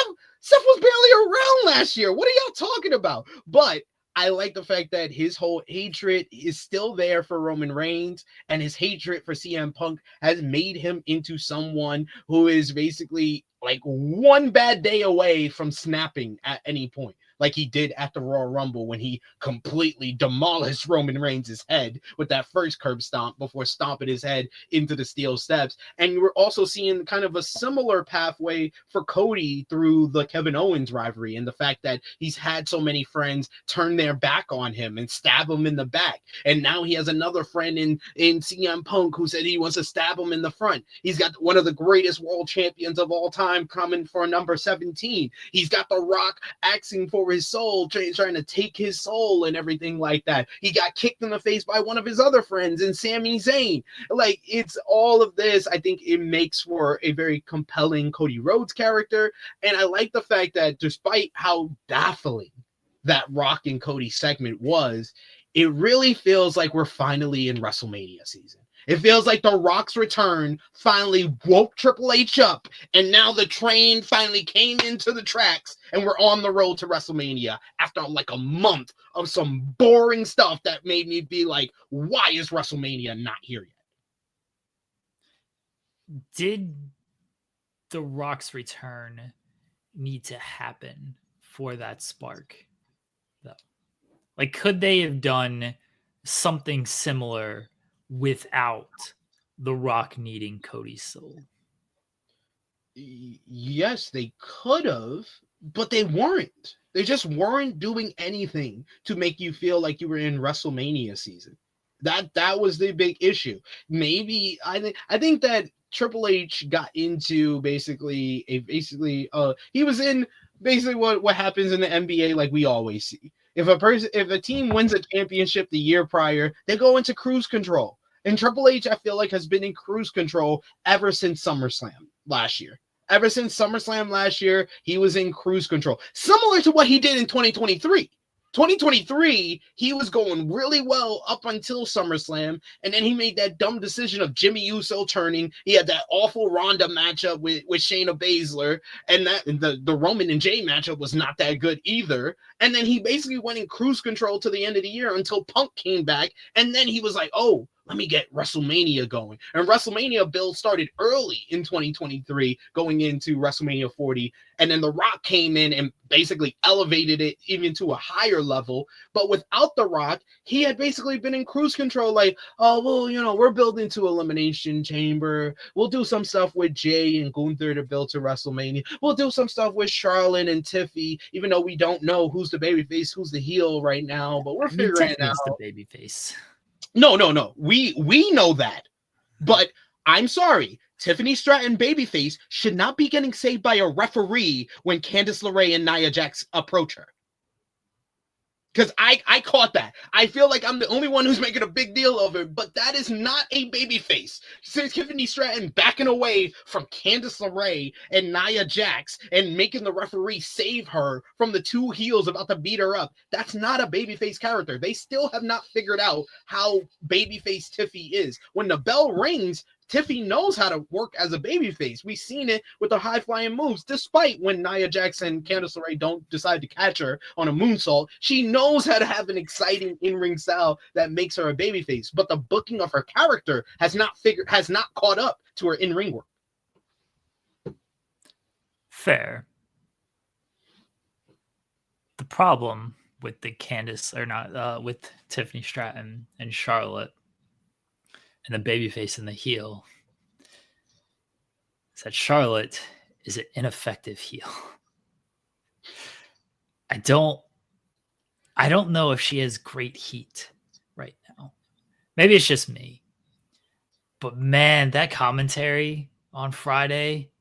was barely around last year. What are y'all talking about? But I like the fact that his whole hatred is still there for Roman Reigns, and his hatred for CM Punk has made him into someone who is basically like one bad day away from snapping at any point, like he did at the Royal Rumble when he completely demolished Roman Reigns' head with that first curb stomp before stomping his head into the steel steps. And we're also seeing kind of a similar pathway for Cody through the Kevin Owens rivalry and the fact that he's had so many friends turn their back on him and stab him in the back. And now he has another friend in CM Punk who said he wants to stab him in the front. He's got one of the greatest world champions of all time coming for number 17. He's got The Rock asking for his soul, trying to take his soul and everything like that. He got kicked in the face by one of his other friends and Sami Zayn. Like, it's all of this. I think it makes for a very compelling Cody Rhodes character. And I like the fact that despite how baffling that Rock and Cody segment was, it really feels like we're finally in WrestleMania season. It feels like The Rock's return finally woke Triple H up, and now the train finally came into the tracks, and we're on the road to WrestleMania after like a month of some boring stuff that made me be like, why is WrestleMania not here yet? Did The Rock's return need to happen for that spark, though? Like, could they have done something similar without The Rock needing Cody's soul? Yes, they could have, but they weren't. They just weren't doing anything to make you feel like you were in WrestleMania season. That was the big issue. Maybe I think that Triple H got into basically he was in basically what happens in the NBA, like we always see. If a team wins a championship the year prior, they go into cruise control. And Triple H, I feel like, has been in cruise control ever since SummerSlam last year. Ever since SummerSlam last year, he was in cruise control. Similar to what he did in 2023. 2023, he was going really well up until SummerSlam, and then he made that dumb decision of Jimmy Uso turning. He had that awful Ronda matchup with Shayna Baszler, and the Roman and Jay matchup was not that good either. And then he basically went in cruise control to the end of the year until Punk came back, and then he was like, oh, let me get WrestleMania going. And WrestleMania build started early in 2023 going into WrestleMania 40. And then The Rock came in and basically elevated it even to a higher level. But without The Rock, he had basically been in cruise control like, oh, well, we're building to Elimination Chamber. We'll do some stuff with Jay and Gunther to build to WrestleMania. We'll do some stuff with Charlotte and Tiffy, even though we don't know who's the babyface, who's the heel right now. But we're figuring it out. The babyface. No. We know that. But I'm sorry. Tiffany Stratton babyface should not be getting saved by a referee when Candice LeRae and Nia Jax approach her. Because I caught that. I feel like I'm the only one who's making a big deal of it, but that is not a babyface. Since Tiffany Stratton backing away from Candice LeRae and Nia Jax and making the referee save her from the two heels about to beat her up, that's not a babyface character. They still have not figured out how babyface Tiffy is. When the bell rings, Tiffy knows how to work as a babyface. We've seen it with the high-flying moves, despite when Nia Jax and Candice LeRae don't decide to catch her on a moonsault. She knows how to have an exciting in-ring style that makes her a babyface. But the booking of her character has not caught up to her in-ring work. Fair. The problem with the with Tiffany Stratton and Charlotte and the babyface and the heel is that Charlotte is an ineffective heel. I don't know if she has great heat right now. Maybe it's just me. But man, that commentary on Friday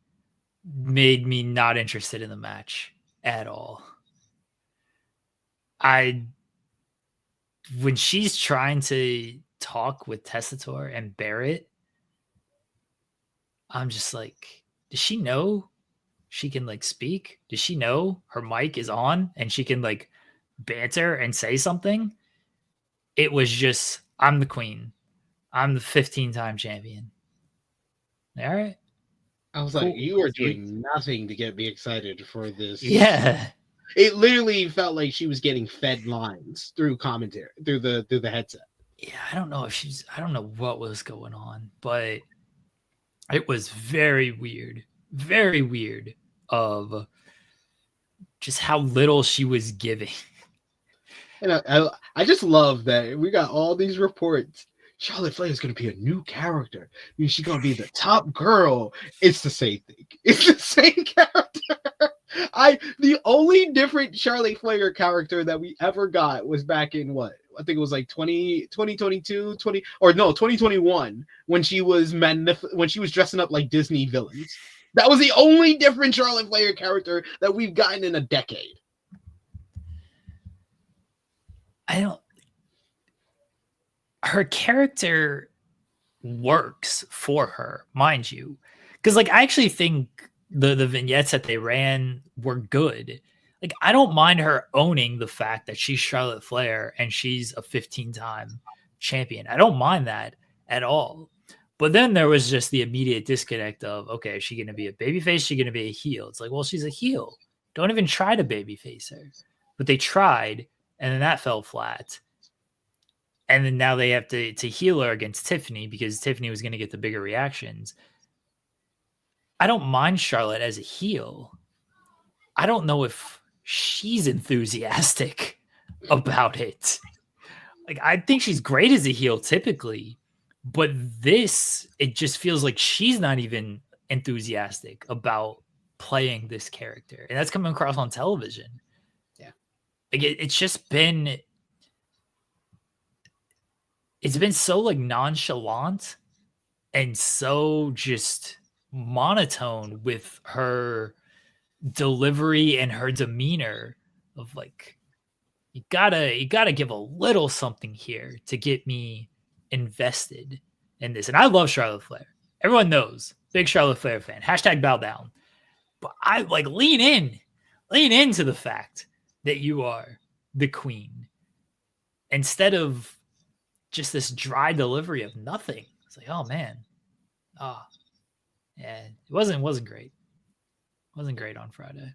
made me not interested in the match at all. When she's trying to talk with Tessitore and Barrett, I'm just like, does she know she can like speak? Does she know her mic is on and she can like banter and say something? It was just, I'm the queen. I'm the 15-time champion. All right. I was like, you are doing nothing to get me excited for this. Yeah. It literally felt like she was getting fed lines through commentary, through the headset. Yeah, I don't know what was going on, but it was very weird of just how little she was giving. And I just love that we got all these reports. Charlotte Flair is going to be a new character. I mean, she's going to be the top girl. It's the same thing. It's the same character. The only different Charlotte Flair character that we ever got was back in what? I think it was like 2021 when she was dressing up like Disney villains. That was the only different Charlotte Flair character that we've gotten in a decade. Her character works for her, mind you. Because like I actually think the vignettes that they ran were good. Like, I don't mind her owning the fact that she's Charlotte Flair and she's a 15-time champion. I don't mind that at all. But then there was just the immediate disconnect of, okay, is she going to be a babyface? Is she going to be a heel? It's like, well, she's a heel. Don't even try to babyface her. But they tried, and then that fell flat. And then now they have to heel her against Tiffany because Tiffany was going to get the bigger reactions. I don't mind Charlotte as a heel. I don't know if she's enthusiastic about it. Like, I think she's great as a heel typically, but it just feels like she's not even enthusiastic about playing this character. And that's coming across on television. Yeah. Like it's been so like nonchalant and so just monotone with her delivery and her demeanor of like, you gotta give a little something here to get me invested in this. And I love Charlotte Flair. Everyone knows, big Charlotte Flair fan. # bow down. But I like lean into the fact that you are the queen instead of just this dry delivery of nothing. It's like, oh man. Oh, yeah. It wasn't great. It wasn't great on Friday.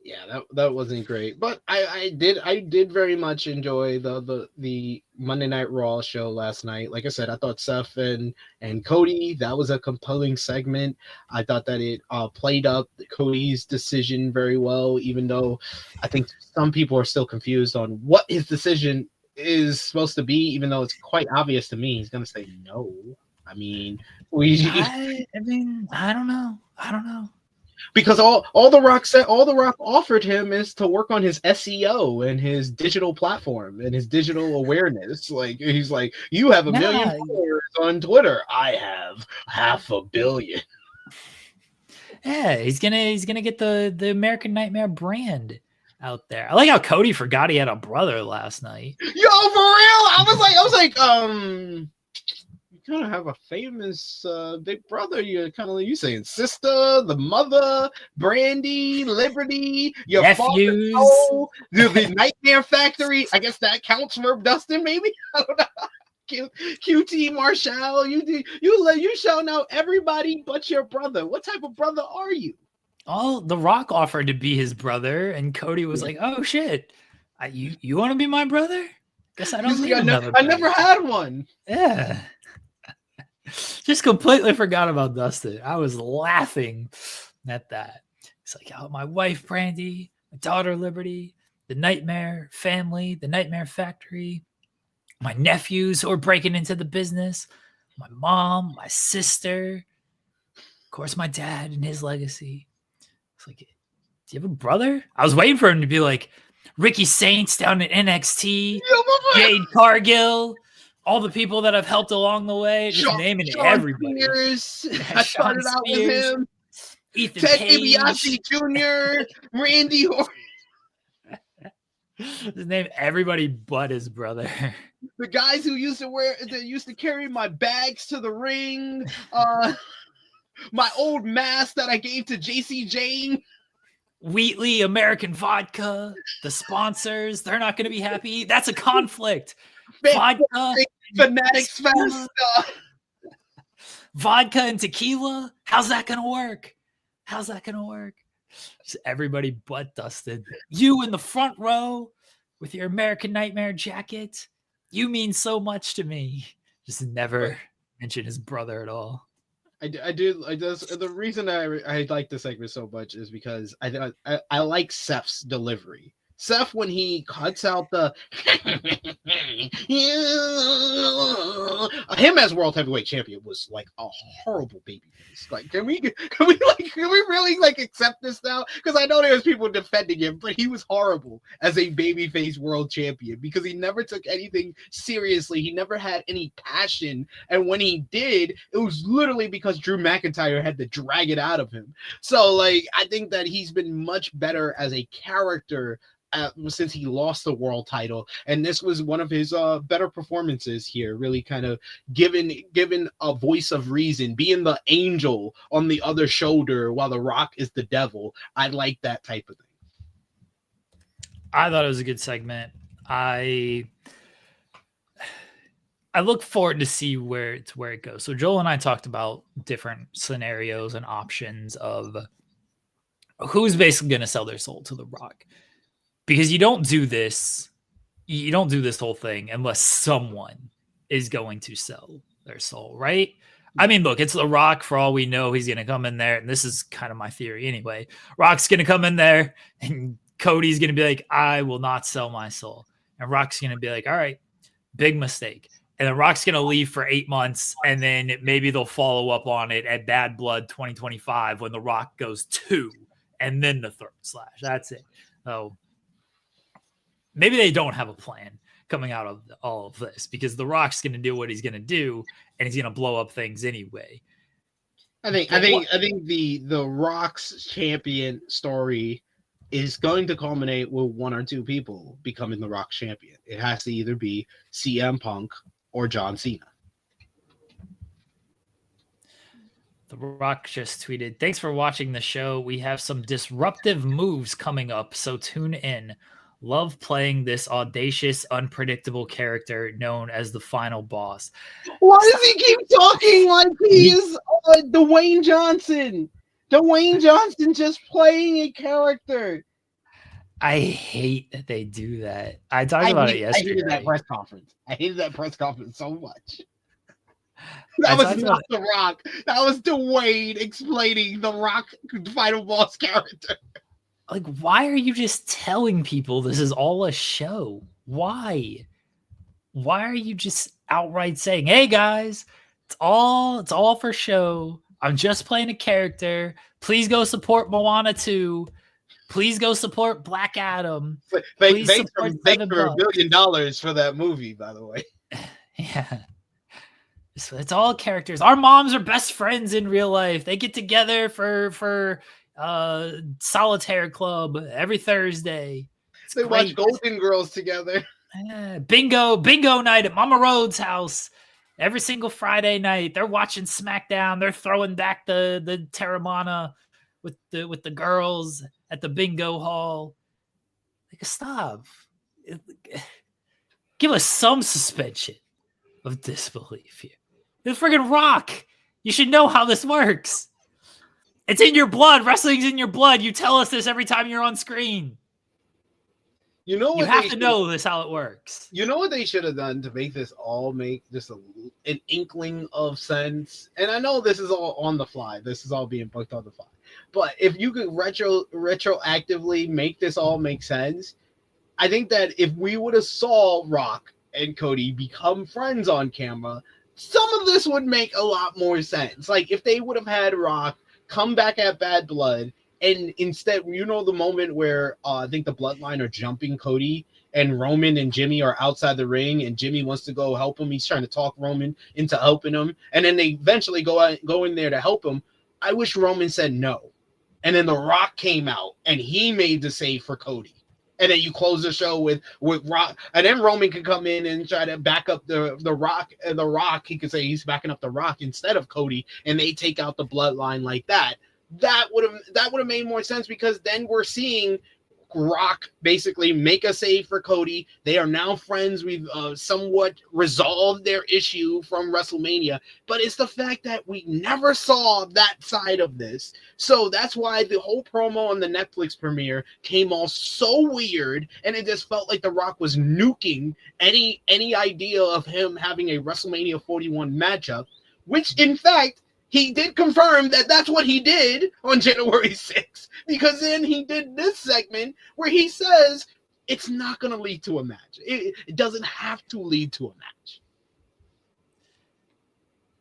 Yeah, that wasn't great, but I did very much enjoy the Monday Night Raw show last night. Like I said, I thought Seth and Cody, that was a compelling segment. I thought that it played up Cody's decision very well, even though I think some people are still confused on what his decision is supposed to be, even though it's quite obvious to me he's gonna say no. I mean, I don't know. because all the Rock said, all the Rock offered him is to work on his SEO and his digital platform and his digital awareness. Like he's like, you have 1 million followers on Twitter. I have 500 million. Yeah, he's gonna get the American Nightmare brand out there. I like how Cody forgot he had a brother last night. Yo, for real? I was like, you kind of have a famous big brother. You're kind of like, you saying sister, the mother, Brandy, Liberty, your nephews, father, the Nightmare Factory. I guess that counts for Dustin, maybe. I don't know. QT Marshall, you shouting out everybody but your brother. What type of brother are you? Oh, The Rock offered to be his brother, and Cody was like, "Oh shit, you want to be my brother? Guess I don't need another. I never had one." Yeah, just completely forgot about Dustin. I was laughing at that. It's like, oh, my wife Brandy, my daughter Liberty, the Nightmare family, the Nightmare Factory, my nephews who are breaking into the business, my mom, my sister, of course, my dad and his legacy. It's like, do you have a brother? I was waiting for him to be like Ricky Saints down at NXT, Jade Cargill, all the people that I've helped along the way, just naming everybody. Spears. I started out with him. Ethan Ted Page. DiBiase Jr., Randy Orton. Just name everybody but his brother. The guys who used to carry my bags to the ring. My old mask that I gave to JC Jane. Wheatley, American Vodka, the sponsors, they're not going to be happy. That's a conflict. Vodka, Fanatics Fest. Vodka and tequila. How's that going to work? Just everybody but Dustin. You in the front row with your American Nightmare jacket. You mean so much to me. Just never mention his brother at all. I do. The reason I like this segment so much is because I like Seth's delivery. Seth, when he cuts out the him as world heavyweight champion was like a horrible baby face. Like, can we really like accept this now? Because I know there's people defending him, but he was horrible as a babyface world champion because he never took anything seriously. He never had any passion, and when he did, it was literally because Drew McIntyre had to drag it out of him. So, like, I think that he's been much better as a character since he lost the world title, and this was one of his better performances here, really kind of given a voice of reason, being the angel on the other shoulder while the Rock is the devil. I like that type of thing. I thought it was a good segment. I look forward to see where it goes. So Joel and I talked about different scenarios and options of who's basically going to sell their soul to the Rock. Because you don't do this whole thing unless someone is going to sell their soul, right? I mean, look, it's The Rock. For all we know, he's going to come in there, and this is kind of my theory anyway. Rock's going to come in there, and Cody's going to be like, I will not sell my soul. And Rock's going to be like, all right, big mistake. And then Rock's going to leave for 8 months, and then maybe they'll follow up on it at Bad Blood 2025 when The Rock goes 2, and then the third slash. That's it. So maybe they don't have a plan coming out of all of this because The Rock's going to do what he's going to do, and he's going to blow up things anyway. I think the Rock's champion story is going to culminate with one or two people becoming the Rock's champion. It has to either be CM Punk or John Cena. The Rock just tweeted, "Thanks for watching the show. We have some disruptive moves coming up, so tune in. Love playing this audacious, unpredictable character known as the final boss. Why does he keep talking like he is Dwayne Johnson? Dwayne Johnson just playing a character. I hate that they do that. I talked about it yesterday. I hated that press conference. I hated that press conference so much. That was not The Rock. That was Dwayne explaining The Rock final boss character. Like, why are you just telling people this is all a show? Why? Why are you just outright saying, "Hey guys, it's all for show. I'm just playing a character. Please go support Moana 2. Please go support Black Adam. Thanks for $1 billion for that movie, by the way." Yeah. It's all characters. Our moms are best friends in real life. They get together for solitaire club every Thursday. They watch Golden Girls together. Bingo night at Mama Rhodes' house every single Friday night. They're watching SmackDown. They're throwing back the Terramana with the girls at the bingo hall. Like, stop. Give us some suspension of disbelief here. It's friggin' Rock. You should know how this works. It's in your blood. Wrestling's in your blood. You tell us this every time you're on screen. You know what? You have to know this how it works. You know what they should have done to make this all make just an inkling of sense? And I know this is all on the fly. This is all being booked on the fly. But if you could retroactively make this all make sense, I think that if we would have saw Rock and Cody become friends on camera, some of this would make a lot more sense. Like if they would have had Rock come back at Bad Blood, and instead, you know, the moment where I think the Bloodline are jumping Cody and Roman and Jimmy are outside the ring and Jimmy wants to go help him. He's trying to talk Roman into helping him. And then they eventually go in there to help him. I wish Roman said no. And then The Rock came out and he made the save for Cody. And then you close the show with Rock, and then Roman can come in and try to back up the Rock. The Rock, he could say he's backing up the Rock instead of Cody, and they take out the Bloodline like that. That would have made more sense, because then we're seeing Rock basically make a save for Cody. They are now friends. We've somewhat resolved their issue from WrestleMania, but it's the fact that we never saw that side of this. So that's why the whole promo on the Netflix premiere came all so weird, and it just felt like The Rock was nuking any idea of him having a WrestleMania 41 matchup, which in fact he did confirm that that's what he did on January 6th, because then he did this segment where he says it's not going to lead to a match. It doesn't have to lead to a match.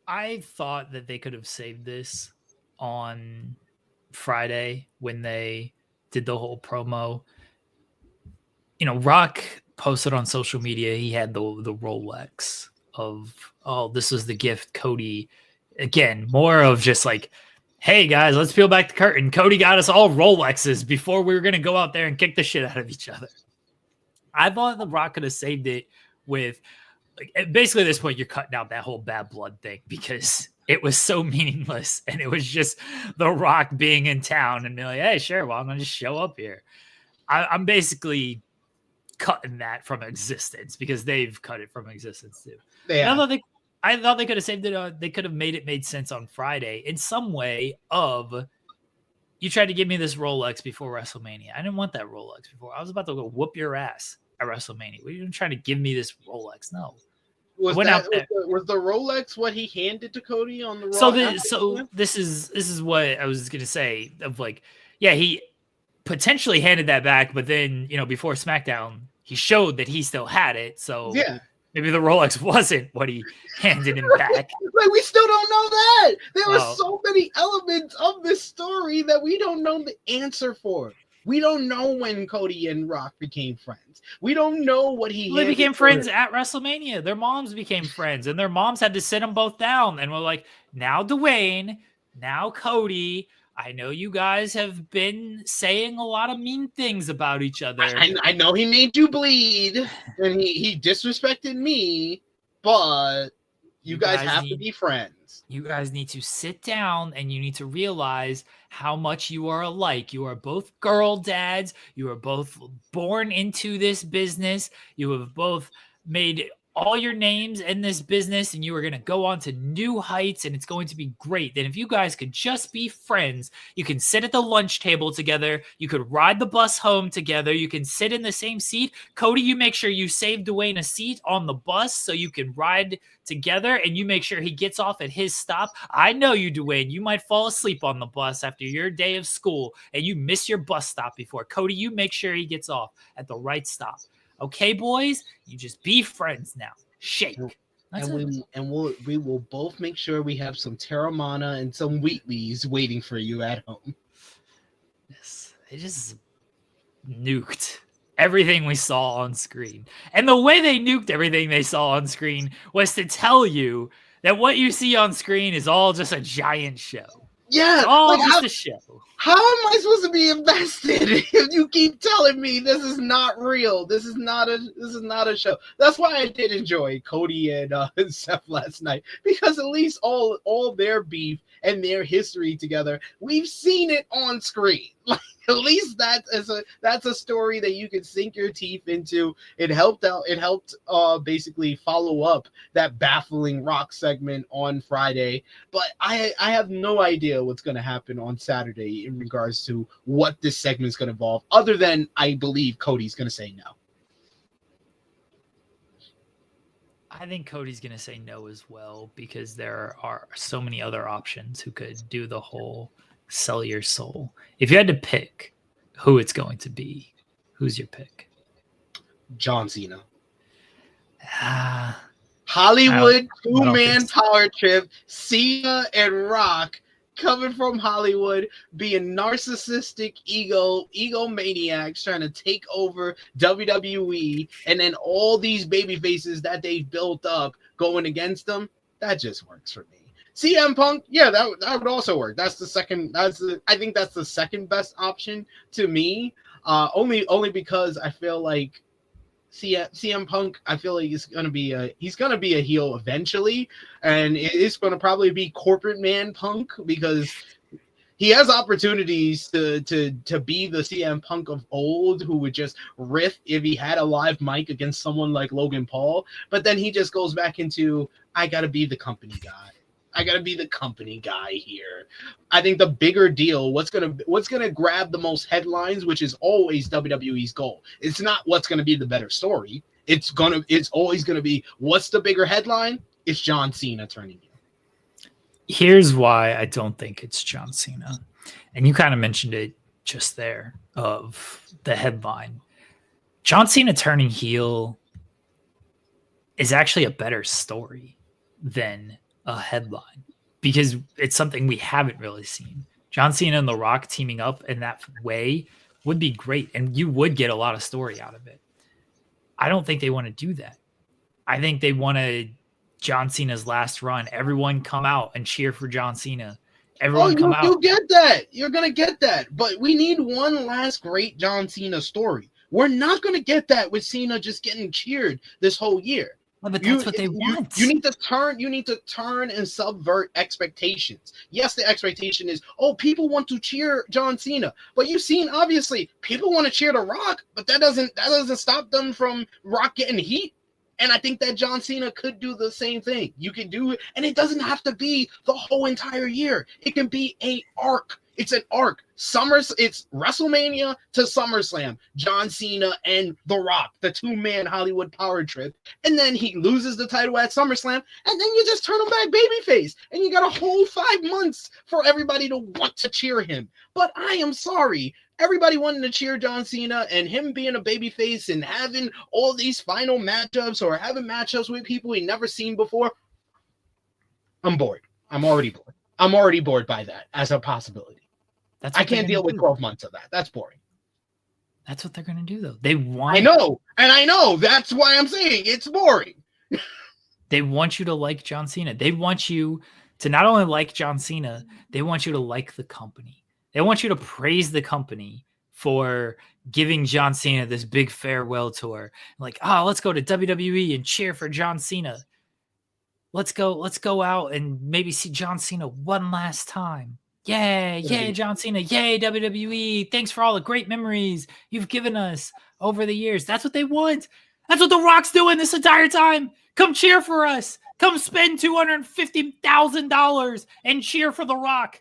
I thought that they could have saved this on Friday when they did the whole promo. You know, Rock posted on social media, he had the Rolex of, oh, this was the gift Cody. Again, more of just like, hey guys, let's peel back the curtain. Cody got us all Rolexes before we were going to go out there and kick the shit out of each other. I thought The Rock could have saved it with, like, basically at this point, you're cutting out that whole Bad Blood thing because it was so meaningless. And it was just The Rock being in town and being like, hey, sure, well, I'm going to just show up here. I'm basically cutting that from existence because they've cut it from existence too. Yeah. I thought they could have saved it. They could have made sense on Friday in some way of, you tried to give me this Rolex before WrestleMania. I didn't want that Rolex before. I was about to go whoop your ass at WrestleMania. Were you trying to give me this Rolex? No. Was the Rolex what he handed to Cody on the Raw? So this is what I was gonna say. Of like, yeah, he potentially handed that back, but then, you know, before SmackDown, he showed that he still had it. So yeah. Maybe the Rolex wasn't what he handed him back. Like, we still don't know that. There were so many elements of this story that we don't know the answer for. We don't know when Cody and Rock became friends. We don't know what they became friends at WrestleMania. Their moms became friends, and their moms had to sit them both down. And we're like, now Dwayne, now Cody, I know you guys have been saying a lot of mean things about each other. I know he made you bleed, and he disrespected me, but you guys have to be friends. Rollins. You guys need to sit down and you need to realize how much you are alike. You are both girl dads. You are both born into this business. You have both made all your names in this business and you are going to go on to new heights and it's going to be great. Then if you guys could just be friends, you can sit at the lunch table together. You could ride the bus home together. You can sit in the same seat. Cody, you make sure you save Dwayne a seat on the bus so you can ride together and you make sure he gets off at his stop. I know you, Dwayne. You might fall asleep on the bus after your day of school and you miss your bus stop before. Cody, you make sure he gets off at the right stop. Okay, boys, you just be friends now. Shake. We will both make sure we have some Terramana and some Wheatleys waiting for you at home. Yes, they just nuked everything we saw on screen. And the way they nuked everything they saw on screen was to tell you that what you see on screen is all just a giant show. Yeah, it's all just a show. How am I supposed to be invested if you keep telling me this is not real? This is not a show. That's why I did enjoy Cody and Seth last night, because at least all their beef and their history together, we've seen it on screen. Like, at least that's a story that you can sink your teeth into. It helped basically follow up that baffling Rock segment on Friday. But I have no idea what's going to happen on Saturday in regards to what this segment is going to involve, other than I believe Cody's going to say no. I think Cody's going to say no as well, because there are so many other options who could do the whole sell your soul. If you had to pick who it's going to be, who's your pick? John Cena. Hollywood two-man power trip. Cena and Rock coming from Hollywood, being narcissistic egomaniacs trying to take over WWE, and then all these baby faces that they've built up going against them. That just works for me. CM Punk, yeah, that would also work. I think that's the second best option to me. Only because I feel like CM Punk, I feel like he's gonna be a heel eventually, and it's gonna probably be corporate man Punk, because he has opportunities to be the CM Punk of old, who would just riff if he had a live mic against someone like Logan Paul. But then he just goes back into, I gotta be the company guy. I gotta be the company guy here. I think the bigger deal, what's gonna grab the most headlines, which is always WWE's goal. It's not what's gonna be the better story. It's always gonna be, what's the bigger headline? It's John Cena turning heel. Here's why I don't think it's John Cena, and you kind of mentioned it just there of the headline. John Cena turning heel is actually a better story than a headline, because it's something we haven't really seen. John Cena and The Rock teaming up in that way would be great, and you would get a lot of story out of it. I don't think they want to do that. I think they want John Cena's last run. Everyone come out and cheer for John Cena. Everyone come out. You get that. You're going to get that. But we need one last great John Cena story. We're not going to get that with Cena just getting cheered this whole year. Well, but that's what they want. You need to turn and subvert expectations. Yes, the expectation is, people want to cheer John Cena, but you've seen, obviously, people want to cheer The Rock, but that doesn't stop them from Rock getting heat. And I think that John Cena could do the same thing. You can do it, and it doesn't have to be the whole entire year. It can be an arc. It's an arc. It's WrestleMania to SummerSlam. John Cena and The Rock, the two-man Hollywood power trip. And then he loses the title at SummerSlam, and then you just turn him back babyface. And you got a whole 5 months for everybody to want to cheer him. But I am sorry. Everybody wanting to cheer John Cena and him being a babyface and having all these final matchups or having matchups with people he never seen before. I'm bored. I'm already bored by that as a possibility. I can't deal with 12 months of that. That's boring. That's what they're going to do, though. They want. I know. That's why I'm saying it's boring. They want you to like John Cena. They want you to not only like John Cena, they want you to like the company. They want you to praise the company for giving John Cena this big farewell tour. Like, let's go to WWE and cheer for John Cena. let's go out and maybe see John Cena one last time. Yay, John Cena. Yay, WWE. Thanks for all the great memories you've given us over the years. That's what they want. That's what The Rock's doing this entire time. Come cheer for us. Come spend $250,000 and cheer for The Rock.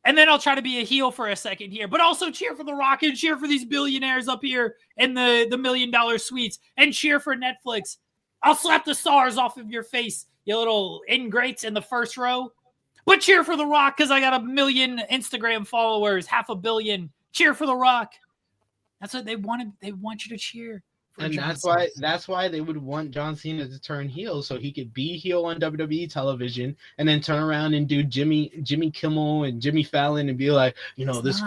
And then I'll try to be a heel for a second here, but also cheer for The Rock and cheer for these billionaires up here in the $1 million suites and cheer for Netflix. I'll slap the stars off of your face, you little ingrates in the first row. But cheer for The Rock because I got 1 million Instagram followers, 500 million. Cheer for The Rock. That's what they wanted. They want you to cheer. And that's why they would want John Cena to turn heel, so he could be heel on WWE television and then turn around and do Jimmy Kimmel and Jimmy Fallon and be like, you know, this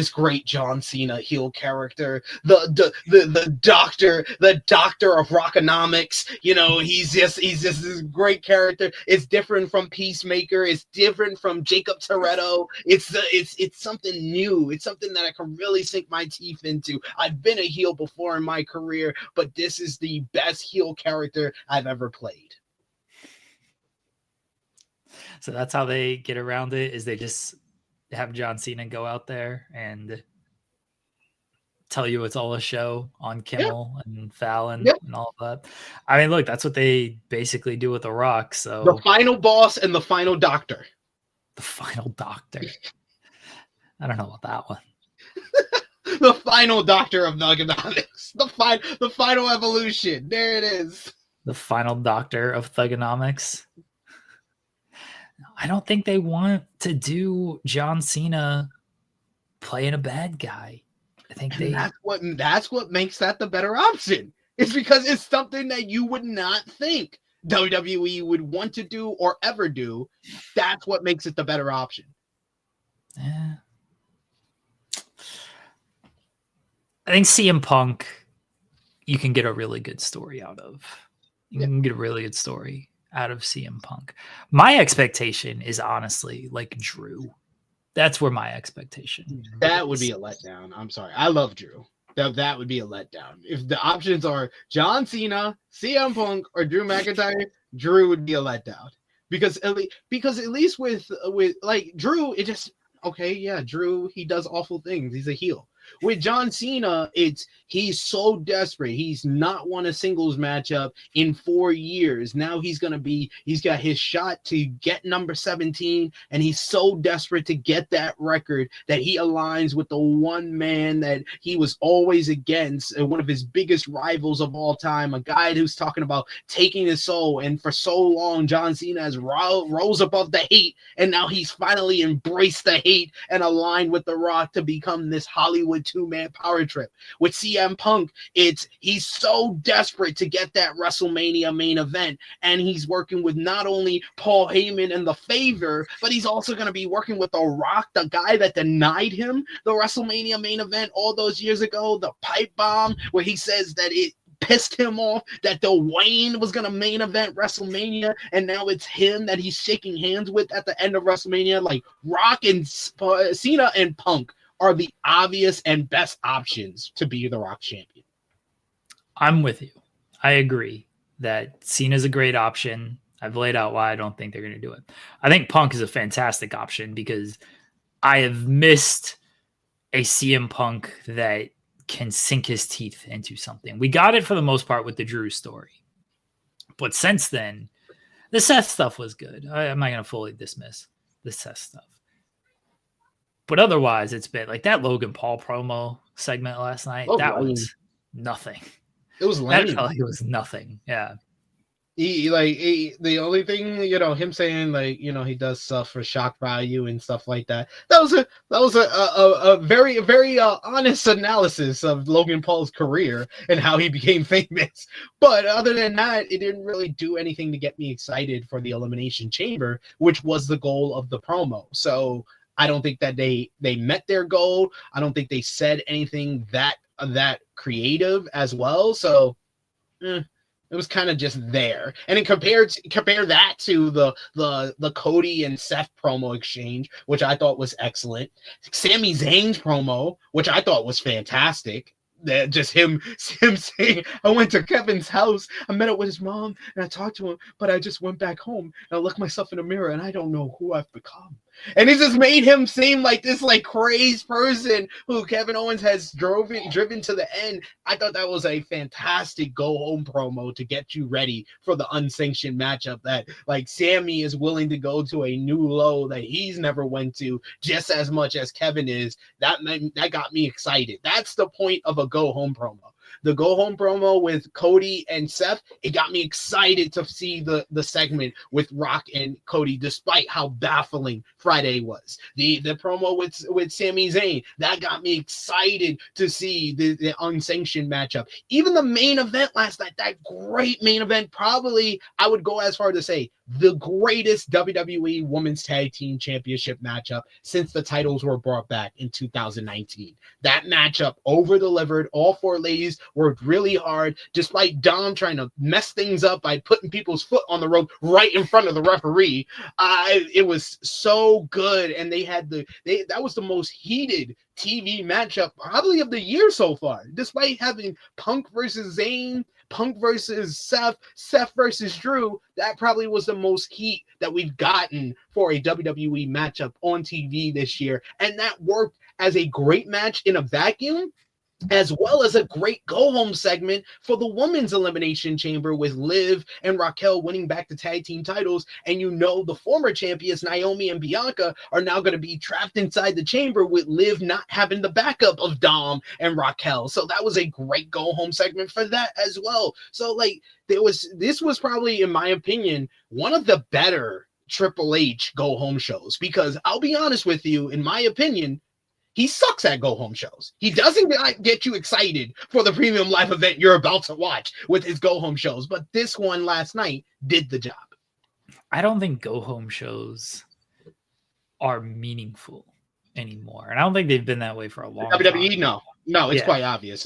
great John Cena heel character, the doctor of Rockonomics. You know, he's just this great character. It's different from Peacemaker. It's different from Jacob Toretto. It's something new. It's something that I can really sink my teeth into. I've been a heel before in my career, but this is the best heel character I've ever played. So that's how they get around it, is they just have John Cena go out there and tell you it's all a show on Kimmel and Fallon and all of that. I mean, look, that's what they basically do with The Rock. So the final boss and the final doctor. The final doctor. I don't know about that one. The final doctor of Thuganomics. The final evolution. There it is. The final doctor of Thuganomics. I don't think they want to do John Cena playing a bad guy. I think that's what makes that the better option. It's because it's something that you would not think WWE would want to do or ever do. That's what makes it the better option. Yeah. I think CM Punk, you can get a really good story out of. You can get a really good story out of CM Punk. My expectation is honestly like Drew. That's where my expectation. That would be a letdown. I'm sorry. I love Drew. That would be a letdown. If the options are John Cena, CM Punk, or Drew McIntyre, Drew would be a letdown. Because at least with like Drew, it just okay, yeah, Drew, he does awful things. He's a heel. With John Cena, he's so desperate. He's not won a singles matchup in 4 years. Now he's got his shot to get number 17, and he's so desperate to get that record that he aligns with the one man that he was always against, and one of his biggest rivals of all time, a guy who's talking about taking his soul. And for so long, John Cena has rose above the hate, and now he's finally embraced the hate and aligned with The Rock to become this Hollywood two-man power trip. With CM Punk, he's so desperate to get that WrestleMania main event, and he's working with not only Paul Heyman and The Favor, but he's also going to be working with The Rock, the guy that denied him the WrestleMania main event all those years ago, the pipe bomb, where he says that it pissed him off that Dwayne was going to main event WrestleMania, and now it's him that he's shaking hands with at the end of WrestleMania. Like, Rock and Cena and Punk are the obvious and best options to be the Rock champion. I'm with you. I agree that Cena's a great option. I've laid out why I don't think they're going to do it. I think Punk is a fantastic option because I have missed a CM Punk that can sink his teeth into something. We got it for the most part with the Drew story. But since then, the Seth stuff was good. I'm not going to fully dismiss the Seth stuff. But otherwise, it's been like that Logan Paul promo segment last night. That was nothing. It was lame. That felt like it was nothing. Yeah. The only thing, him saying he does stuff for shock value and stuff like that. That was a very, very honest analysis of Logan Paul's career and how he became famous. But other than that, it didn't really do anything to get me excited for the Elimination Chamber, which was the goal of the promo. So I don't think that they met their goal. I don't think they said anything that creative as well. So it was kind of just there. And then compare that to the Cody and Seth promo exchange, which I thought was excellent. Sami Zayn's promo, which I thought was fantastic. just him saying, I went to Kevin's house, I met up with his mom, and I talked to him, but I just went back home and I looked myself in the mirror and I don't know who I've become. And it just made him seem like this like crazed person who Kevin Owens has driven to the end. I thought that was a fantastic go home promo to get you ready for the unsanctioned matchup that like Sammy is willing to go to a new low that he's never went to just as much as Kevin is. That got me excited. That's the point of a go home promo. The go home promo with Cody and Seth, it got me excited to see the segment with Rock and Cody, despite how baffling Friday was. The promo with Sami Zayn, that got me excited to see the unsanctioned matchup. Even the main event last night, that great main event, probably I would go as far to say the greatest WWE Women's Tag Team Championship matchup since the titles were brought back in 2019. That matchup over-delivered. All four ladies worked really hard, despite Dom trying to mess things up by putting people's foot on the rope right in front of the referee. It was so good, and that was the most heated TV matchup probably of the year so far, despite having Punk versus Zayn, Punk versus Seth, Seth versus Drew. That probably was the most heat that we've gotten for a WWE matchup on TV this year. And that worked as a great match in a vacuum, as well as a great go-home segment for the Women's Elimination Chamber with Liv and Raquel winning back the tag team titles. And the former champions, Naomi and Bianca, are now going to be trapped inside the chamber with Liv not having the backup of Dom and Raquel. So that was a great go-home segment for that as well. So, this was probably, in my opinion, one of the better Triple H go-home shows, because I'll be honest with you, in my opinion, he sucks at go-home shows. He doesn't get you excited for the premium live event you're about to watch with his go-home shows. But this one last night did the job. I don't think go-home shows are meaningful anymore. And I don't think they've been that way for a long time. WWE, no, it's quite obvious.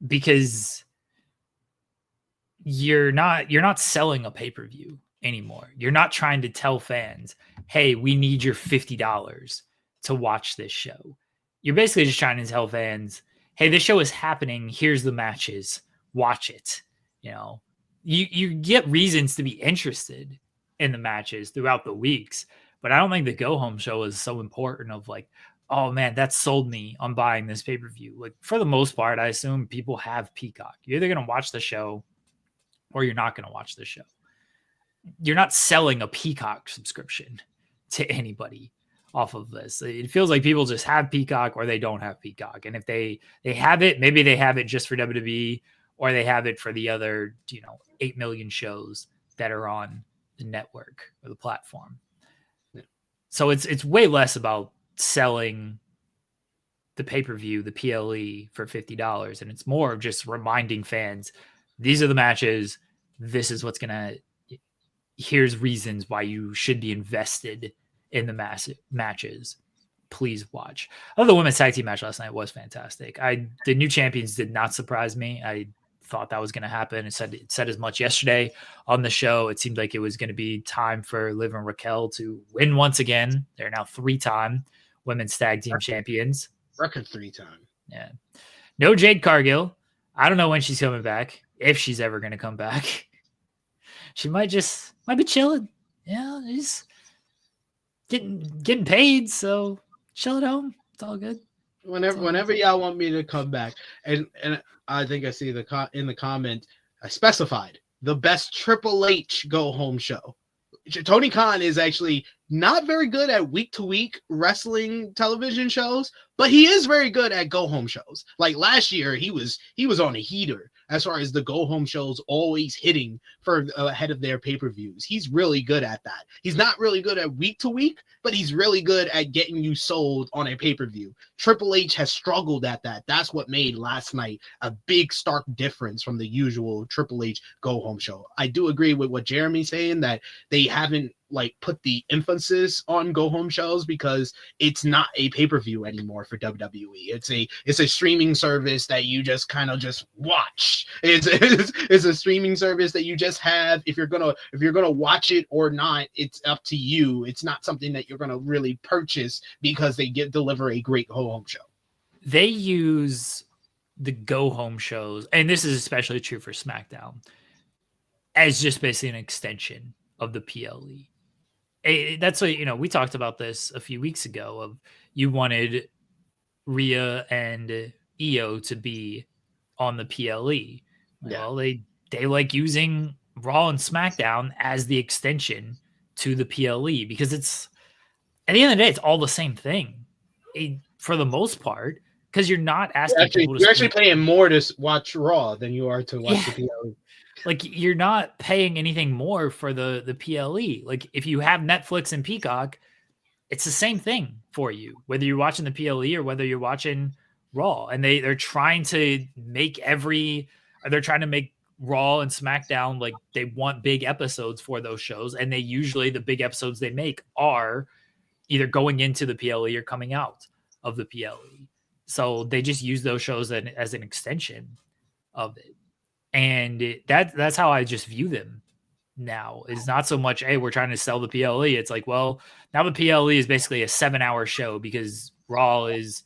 Because you're not selling a pay-per-view anymore. You're not trying to tell fans, hey, we need your $50 to watch this show. You're basically just trying to tell fans, hey, this show is happening. Here's the matches. Watch it. You get reasons to be interested in the matches throughout the weeks, but I don't think the go home show is so important of like, oh man, that sold me on buying this pay-per-view. Like, for the most part, I assume people have Peacock. You're either going to watch the show or you're not going to watch the show. You're not selling a Peacock subscription to anybody off of this. It feels like people just have Peacock or they don't have Peacock. And if they have it, maybe they have it just for WWE, or they have it for the other, 8 million shows that are on the network or the platform. Yeah. So it's way less about selling the pay-per-view, the PLE for $50. And it's more of just reminding fans, these are the matches. This is what's here's reasons why you should be invested in the matches. Please watch. Oh, the women's tag team match last night was fantastic. The new champions did not surprise me. I thought that was going to happen. It said as much yesterday on the show. It seemed like it was going to be time for Liv and Raquel to win once again. They're now 3-time women's tag team champions. Record 3-time. Yeah. No Jade Cargill. I don't know when she's coming back, if she's ever going to come back. She might be chilling. Yeah, she's getting paid, so chill at home. It's all good. Whenever y'all want me to come back, and I think I see in the comment, I specified the best Triple H go home show. Tony Khan is actually not very good at week-to-week wrestling television shows, but he is very good at go-home shows. Like last year, he was on a heater as far as the go-home shows always hitting for ahead of their pay-per-views. He's really good at that. He's not really good at week-to-week, but he's really good at getting you sold on a pay-per-view. Triple H has struggled at that. That's what made last night a big, stark difference from the usual Triple H go-home show. I do agree with what Jeremy's saying, that they haven't put the emphasis on go home shows because it's not a pay-per-view anymore for WWE. It's a streaming service that you just kind of just watch. It's a streaming service that you just have. If you're gonna watch it or not, it's up to you. It's not something that you're gonna really purchase because they deliver a great go home show. They use the go home shows, and this is especially true for SmackDown, as just basically an extension of the PLE. That's what, we talked about this a few weeks ago of you wanted Rhea and Io to be on the PLE. Well, they like using Raw and SmackDown as the extension to the PLE because it's, at the end of the day, it's all the same thing for the most part, because you're not asking people to. You're actually paying more to watch Raw than you are to watch the PLE. Like, you're not paying anything more for the PLE. Like, if you have Netflix and Peacock, it's the same thing for you, whether you're watching the PLE or whether you're watching Raw. And they're trying to make Raw and SmackDown, like, they want big episodes for those shows, and the big episodes they make are either going into the PLE or coming out of the PLE. So they just use those shows as an extension of it. And that's how I just view them now. Is not so much, hey, we're trying to sell the PLE. It's like, well, now the PLE is basically a 7-hour show because Raw is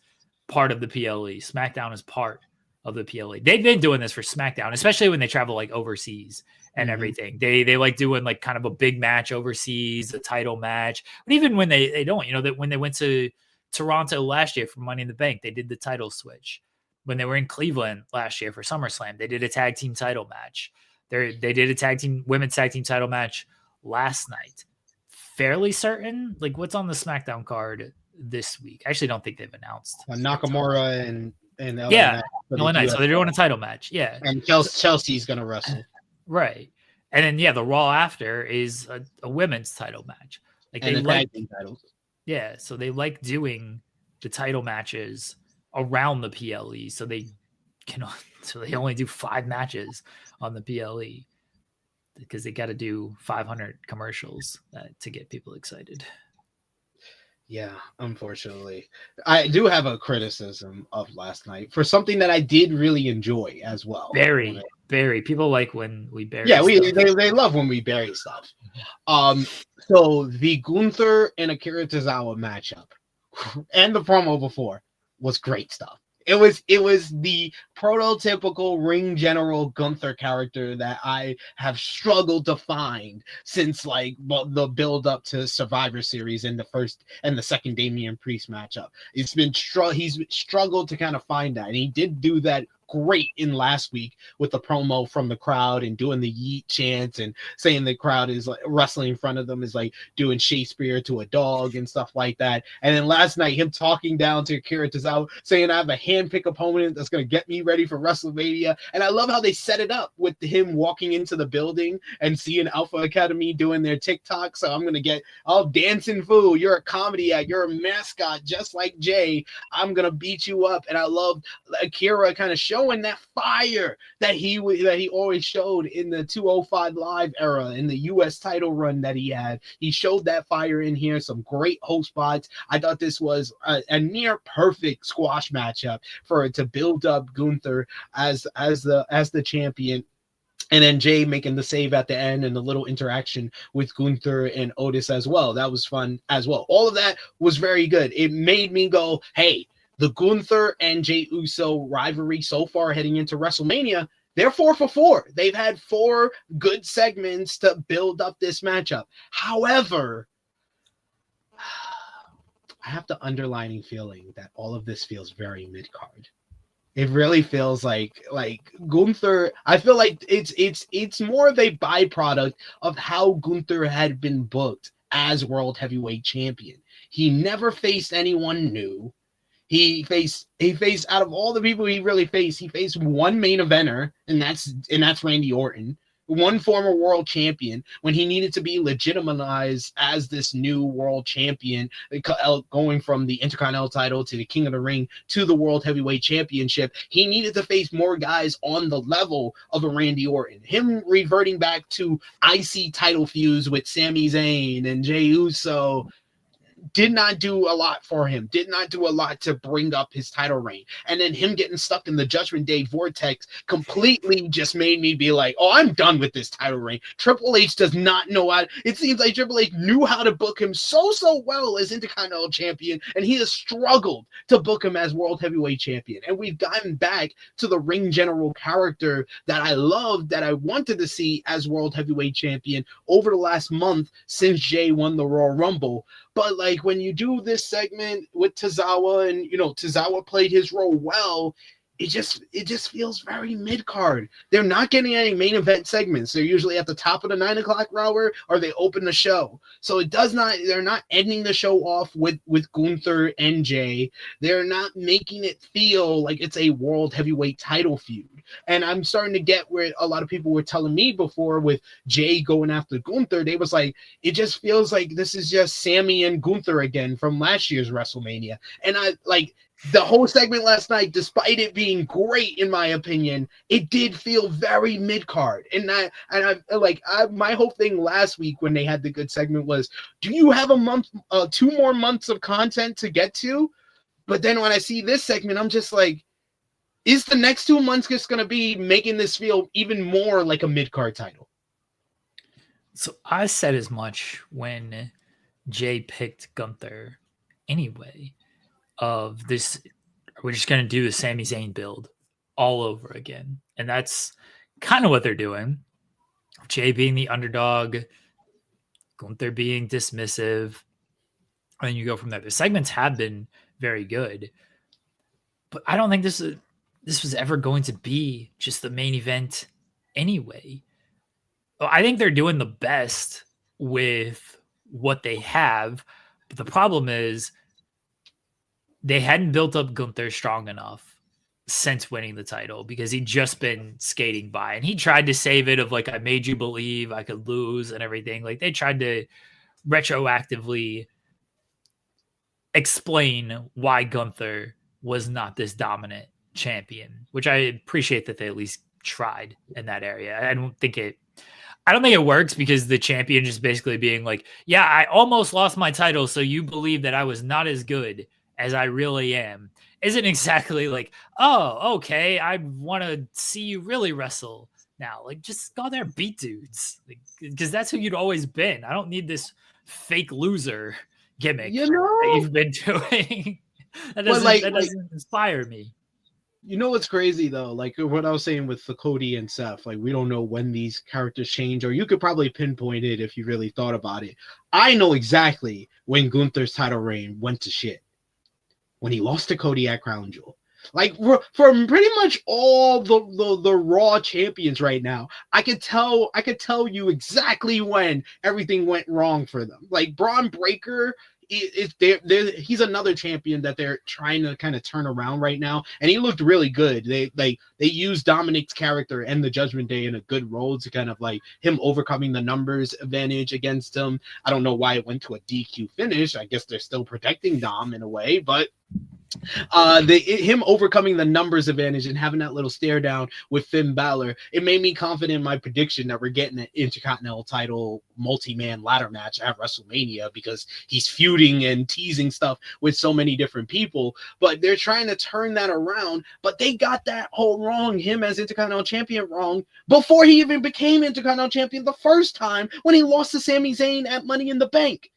part of the PLE. SmackDown is part of the PLE. They've been doing this for SmackDown, especially when they travel like overseas and everything. They like doing like kind of a big match overseas, a title match. But even when they don't, that when they went to Toronto last year for Money in the Bank, they did the title switch. When they were in Cleveland last year for SummerSlam, they did a tag team title match. They did a women's tag team title match last night. Fairly certain, like, what's on the SmackDown card this week? I actually don't think they've announced. Nakamura and LA Knight. LA Knight. So they're doing a title match. Yeah. And Chelsea's going to wrestle. Right. And then, the Raw after is a women's title match. Like, and they tag team titles. Yeah. So they like doing the title matches around the PLE. So they only do 5 matches on the PLE because they got to do 500 commercials to get people excited. Yeah, unfortunately. I do have a criticism of last night for something that I did really enjoy as well. Bury. People like when we bury. Yeah, they love when we bury stuff. So the Gunther and Akira Tozawa matchup and the promo before was great stuff. It was the prototypical ring general Gunther character that I have struggled to find since like the build up to Survivor Series and the first and the second Damian Priest matchup. He's struggled to kind of find that, and he did do that great in last week with the promo from the crowd and doing the yeet chants and saying the crowd is like wrestling in front of them is like doing Shakespeare to a dog and stuff like that. And then last night, him talking down to Akira Tozawa, saying I have a handpicked opponent that's going to get me ready for WrestleMania. And I love how they set it up with him walking into the building and seeing Alpha Academy doing their TikTok. So I'm going to get all dancing fool. You're a comedy act. You're a mascot, just like Jay. I'm going to beat you up. And I love Akira kind of showing that fire that he always showed in the 205 Live era, in the US title run that he had. He showed that fire in here. Some great host spots. I thought this was a near perfect squash matchup for it to build up Gunther as the champion. And then Jay making the save at the end and the little interaction with Gunther and Otis as well. That was fun as well. All of that was very good. It made me go, hey, the Gunther and Jey Uso rivalry so far heading into WrestleMania, they're 4 for 4. They've had 4 good segments to build up this matchup. However, I have the underlining feeling that all of this feels very mid-card. It really feels like Gunther. I feel like it's more of a byproduct of how Gunther had been booked as World Heavyweight Champion. He never faced anyone new. He faced out of all the people he really faced, he faced one main eventer, and that's Randy Orton, one former world champion when he needed to be legitimized as this new world champion, going from the Intercontinental title to the King of the Ring to the World Heavyweight Championship. He needed to face more guys on the level of a Randy Orton. Him reverting back to IC title feuds with Sami Zayn and Jey Uso did not do a lot for him, did not do a lot to bring up his title reign. And then him getting stuck in the Judgment Day vortex completely just made me be like, oh, I'm done with this title reign. Triple H does not know how. It seems like Triple H knew how to book him so well as Intercontinental Champion, and he has struggled to book him as World Heavyweight Champion. And we've gotten back to the ring general character that I loved, that I wanted to see as World Heavyweight Champion over the last month since Jay won the Royal Rumble. But like when you do this segment with Tozawa, and Tozawa played his role well, it just feels very mid-card. They're not getting any main event segments. They're usually at the top of the 9 o'clock hour, or they open the show. So they're not ending the show off with Gunther and Jay. They're not making it feel like it's a world heavyweight title feud. And I'm starting to get where a lot of people were telling me before with Jay going after Gunther, they was like, it just feels like this is just Sammy and Gunther again from last year's WrestleMania. And I like the whole segment last night, despite it being great in my opinion, it did feel very mid-card. And my whole thing last week when they had the good segment was, do you have 2 more months of content to get to? But then when I see this segment, I'm just like, is the next 2 months just going to be making this feel even more like a mid-card title? So I said as much when Jay picked Gunther anyway. Of this, we're just going to do the Sami Zayn build all over again. And that's kind of what they're doing. Jay being the underdog, Gunther being dismissive, and you go from there. The segments have been very good, but I don't think this was ever going to be just the main event anyway. I think they're doing the best with what they have, but the problem is they hadn't built up Gunther strong enough since winning the title because he'd just been skating by, and he tried to save it of like, I made you believe I could lose and everything. Like they tried to retroactively explain why Gunther was not this dominant champion, which I appreciate that they at least tried in that area. I don't think it works because the champion just basically being like, yeah, I almost lost my title, so you believe that I was not as good as I really am, isn't exactly like, oh, okay, I want to see you really wrestle now. Like, just go there, beat dudes, because that's who you'd always been. I don't need this fake loser gimmick that you've been doing. that doesn't inspire me. You know what's crazy though? Like what I was saying with the Cody and Seth, like we don't know when these characters change, or you could probably pinpoint it if you really thought about it. I know exactly when Gunther's title reign went to shit. When he lost to Cody at Crown Jewel. Like for pretty much all the Raw champions right now, I could tell you exactly when everything went wrong for them. Like Braun Breaker, he's another champion that they're trying to kind of turn around right now, and he looked really good. They used Dominic's character and the Judgment Day in a good role to kind of like him overcoming the numbers advantage against him. I don't know why it went to a DQ finish. I guess they're still protecting Dom in a way, but him overcoming the numbers advantage and having that little stare down with Finn Balor, it made me confident in my prediction that we're getting an Intercontinental title multi-man ladder match at WrestleMania, because he's feuding and teasing stuff with so many different people. But they're trying to turn that around, but they got that whole wrong, him as Intercontinental Champion wrong, before he even became Intercontinental Champion the first time when he lost to Sami Zayn at Money in the Bank.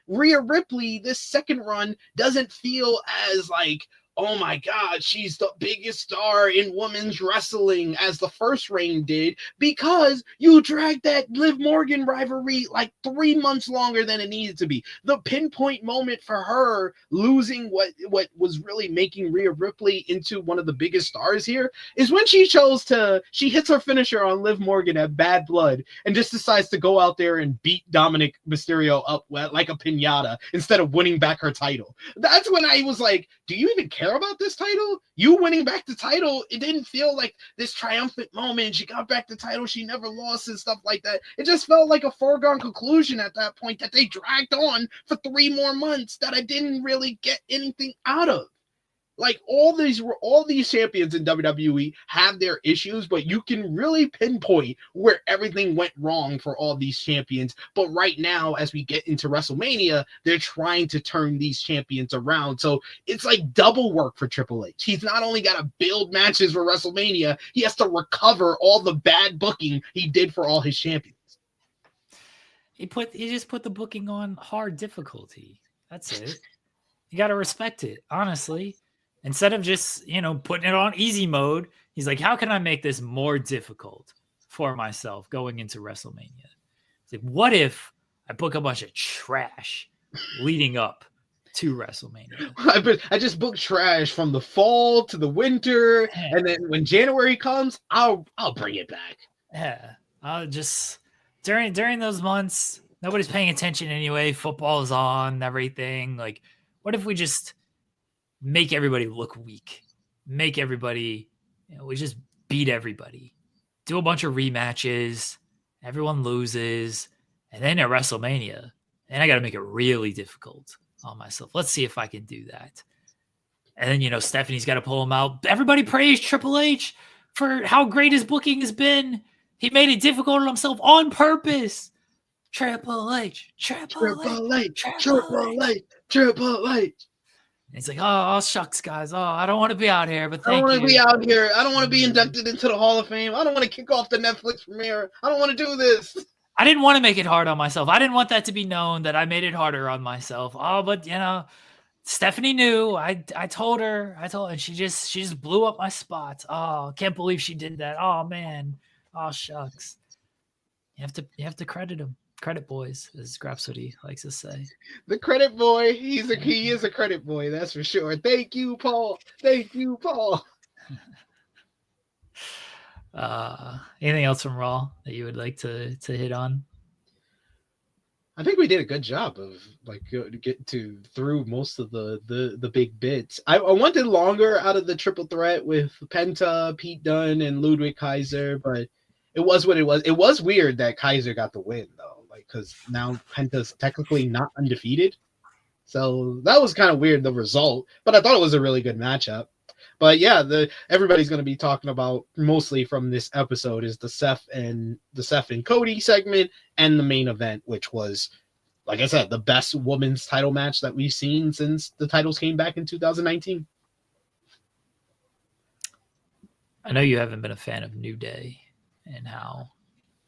Rhea Ripley, this second run, doesn't feel as like, oh my God, she's the biggest star in women's wrestling as the first reign did, because you dragged that Liv Morgan rivalry like 3 months longer than it needed to be. The pinpoint moment for her losing what was really making Rhea Ripley into one of the biggest stars here is when she hits her finisher on Liv Morgan at Bad Blood and just decides to go out there and beat Dominic Mysterio up like a piñata instead of winning back her title. That's when I was like, do you even care about this title? You winning back the title, it didn't feel like this triumphant moment. She got back the title, she never lost and stuff like that. It just felt like a foregone conclusion at that point that they dragged on for 3 more months that I didn't really get anything out of. Like all these champions in WWE have their issues, but you can really pinpoint where everything went wrong for all these champions. But right now, as we get into WrestleMania, they're trying to turn these champions around. So it's like double work for Triple H. He's not only got to build matches for WrestleMania, he has to recover all the bad booking he did for all his champions. He just put the booking on hard difficulty. That's it. You got to respect it, honestly. Instead of just, putting it on easy mode, he's like, how can I make this more difficult for myself going into WrestleMania? It's like, what if I book a bunch of trash leading up to WrestleMania? I just booked trash from the fall to the winter, and then when January comes, I'll bring it back. Yeah, I'll just during those months, nobody's paying attention anyway. Football is on, everything. Like, what if we just make everybody look weak? Make everybody, we just beat everybody. Do a bunch of rematches. Everyone loses. And then at WrestleMania, and I got to make it really difficult on myself. Let's see if I can do that. And then, Stephanie's got to pull him out. Everybody praise Triple H for how great his booking has been. He made it difficult on himself on purpose. Triple H, Triple H. And he's like, oh, shucks, guys. Oh, I don't want to be out here, but thank you. I don't want to be out here. I don't want to be inducted into the Hall of Fame. I don't want to kick off the Netflix premiere. I don't want to do this. I didn't want to make it hard on myself. I didn't want that to be known that I made it harder on myself. Oh, but Stephanie knew. I told her, and she just blew up my spots. Oh, can't believe she did that. Oh man. Oh shucks. You have to credit him. Credit boys, as Grapsody likes to say. The credit boy. He is a credit boy, that's for sure. Thank you, Paul. Anything else from Raw that you would like to hit on? I think we did a good job of getting through most of the big bits. I wanted longer out of the triple threat with Penta, Pete Dunne, and Ludwig Kaiser, but it was what it was. It was weird that Kaiser got the win though, because now Penta's technically not undefeated. So that was kind of weird, the result, but I thought it was a really good matchup. But yeah, everybody's going to be talking about mostly from this episode is the Seth and Cody segment and the main event, which was, like I said, the best women's title match that we've seen since the titles came back in 2019. I know you haven't been a fan of New Day and how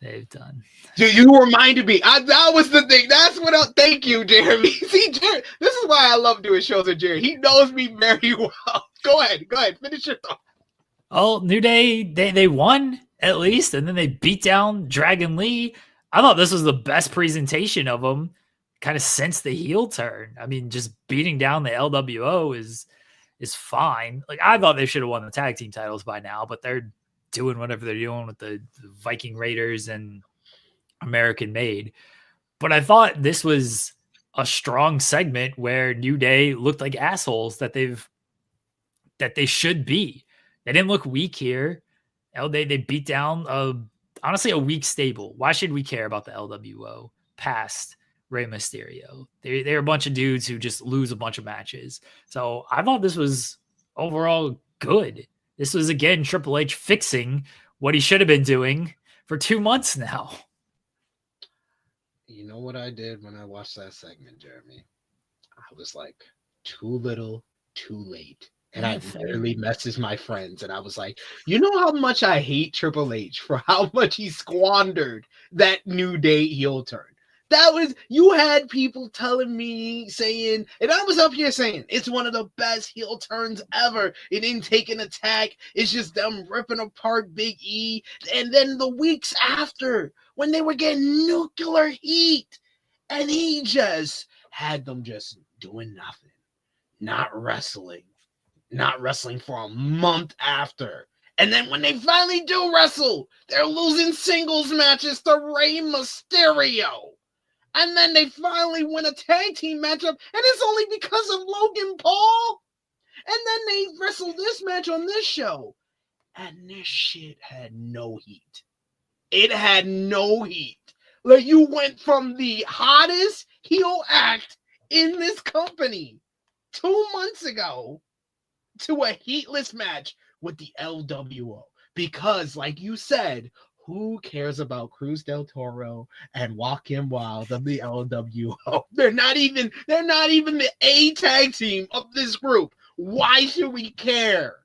they've done. You reminded me. That was the thing. That's what thank you, Jeremy. See, Jeremy, this is why I love doing shows with Jerry. He knows me very well. Go ahead. Finish your thought. Oh, New Day, they won at least, and then they beat down Dragon Lee. I thought this was the best presentation of them kind of since the heel turn. I mean, just beating down the LWO is fine. Like, I thought they should have won the tag team titles by now, but they're doing whatever they're doing with the Viking Raiders and American Made. But I thought this was a strong segment where New Day looked like assholes that they should be. They didn't look weak here. They beat down honestly a weak stable. Why should we care about the LWO past Rey Mysterio? They're a bunch of dudes who just lose a bunch of matches. So I thought this was overall good. This was, again, Triple H fixing what he should have been doing for 2 months now. You know what I did when I watched that segment, Jeremy? I was like, too little, too late. And I literally messaged my friends, and I was like, you know how much I hate Triple H for how much he squandered that New Day heel turn? You had people telling me, saying, and I was up here saying, it's one of the best heel turns ever. It didn't take an attack. It's just them ripping apart Big E. And then the weeks after, when they were getting nuclear heat, and he just had them just doing nothing, not wrestling for a month after. And then when they finally do wrestle, they're losing singles matches to Rey Mysterio. And then they finally win a tag team matchup, and it's only because of Logan Paul. And then they wrestle this match on this show, and this shit had no heat. It had no heat. Like, you went from the hottest heel act in this company 2 months ago to a heatless match with the LWO. Because, like you said, who cares about Cruz del Toro and Joaquin Wild of the LWO? They're not even the A tag team of this group. Why should we care?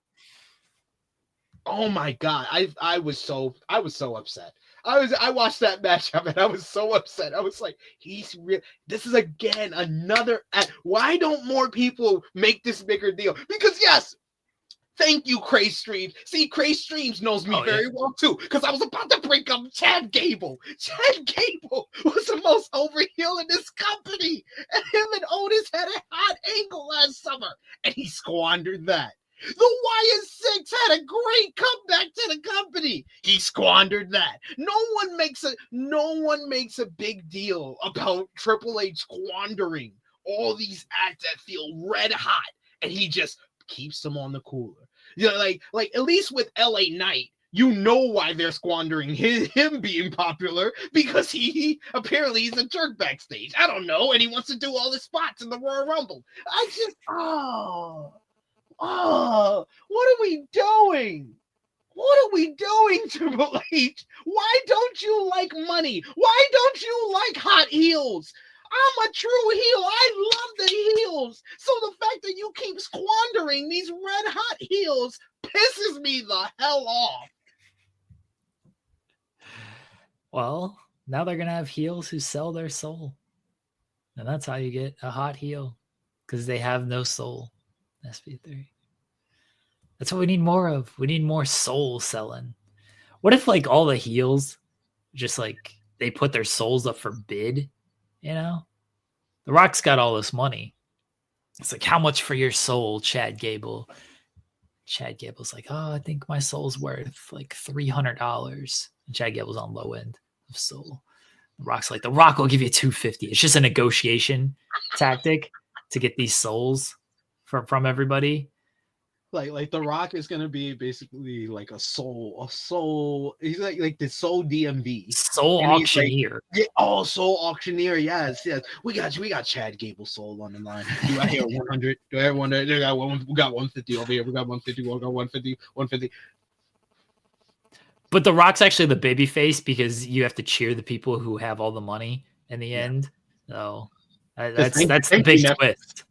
Oh my god, I was so upset. I watched that matchup and I was so upset. I was like, this is again another. Why don't more people make this bigger deal? Because yes, thank you, Craze Streams. See, Craze Streams knows me very well too, because I was about to bring up Chad Gable. Chad Gable was the most over heel in this company, and him and Otis had a hot angle last summer, and he squandered that. The YS6 had a great comeback to the company. He squandered that. No one makes a big deal about Triple H squandering all these acts that feel red hot, and he just keeps them on the cooler. You know, like at least with LA Knight, you know why they're squandering him being popular, because he apparently he's a jerk backstage. I don't know, and he wants to do all the spots in the Royal Rumble. I just what are we doing? What are we doing, Triple H? Why don't you like money? Why don't you like hot heels? I'm a true heel. I love the heels. So the fact that you keep squandering these red hot heels pisses me the hell off. Well, now they're going to have heels who sell their soul. And that's how you get a hot heel, because they have no soul. SP3. That's what we need more of. We need more soul selling. What if like all the heels just like they put their souls up for bid? You know, The Rock's got all this money. It's like, how much for your soul, Chad Gable? Chad Gable's like, oh, I think my soul's worth like $300. And Chad Gable's on low end of soul. The Rock's like, The Rock will give you $250. It's just a negotiation tactic to get these souls from everybody. Like The Rock is gonna be basically like a soul. He's like the soul DMV, soul auctioneer. Like, soul auctioneer. Yes. We got Chad Gable soul on the line. Do I hear 100? Do I hear 100? We got 150 over here. We got 150. We got 150. 150. But The Rock's actually the baby face, because you have to cheer the people who have all the money in the end. So that's the big twist.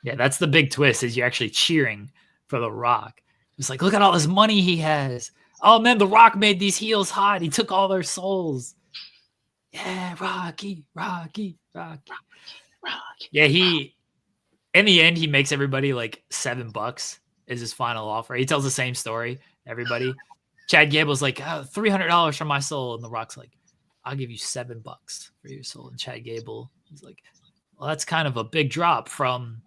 Yeah, that's the big twist, is you're actually cheering for The Rock. It's like, look at all this money he has. Oh, man, The Rock made these heels hot. He took all their souls. Yeah, Rocky. Yeah, in the end, he makes everybody like $7 is his final offer. He tells the same story, everybody. Chad Gable's like, $300 for my soul. And The Rock's like, I'll give you $7 for your soul. And Chad Gable is like, well, that's kind of a big drop from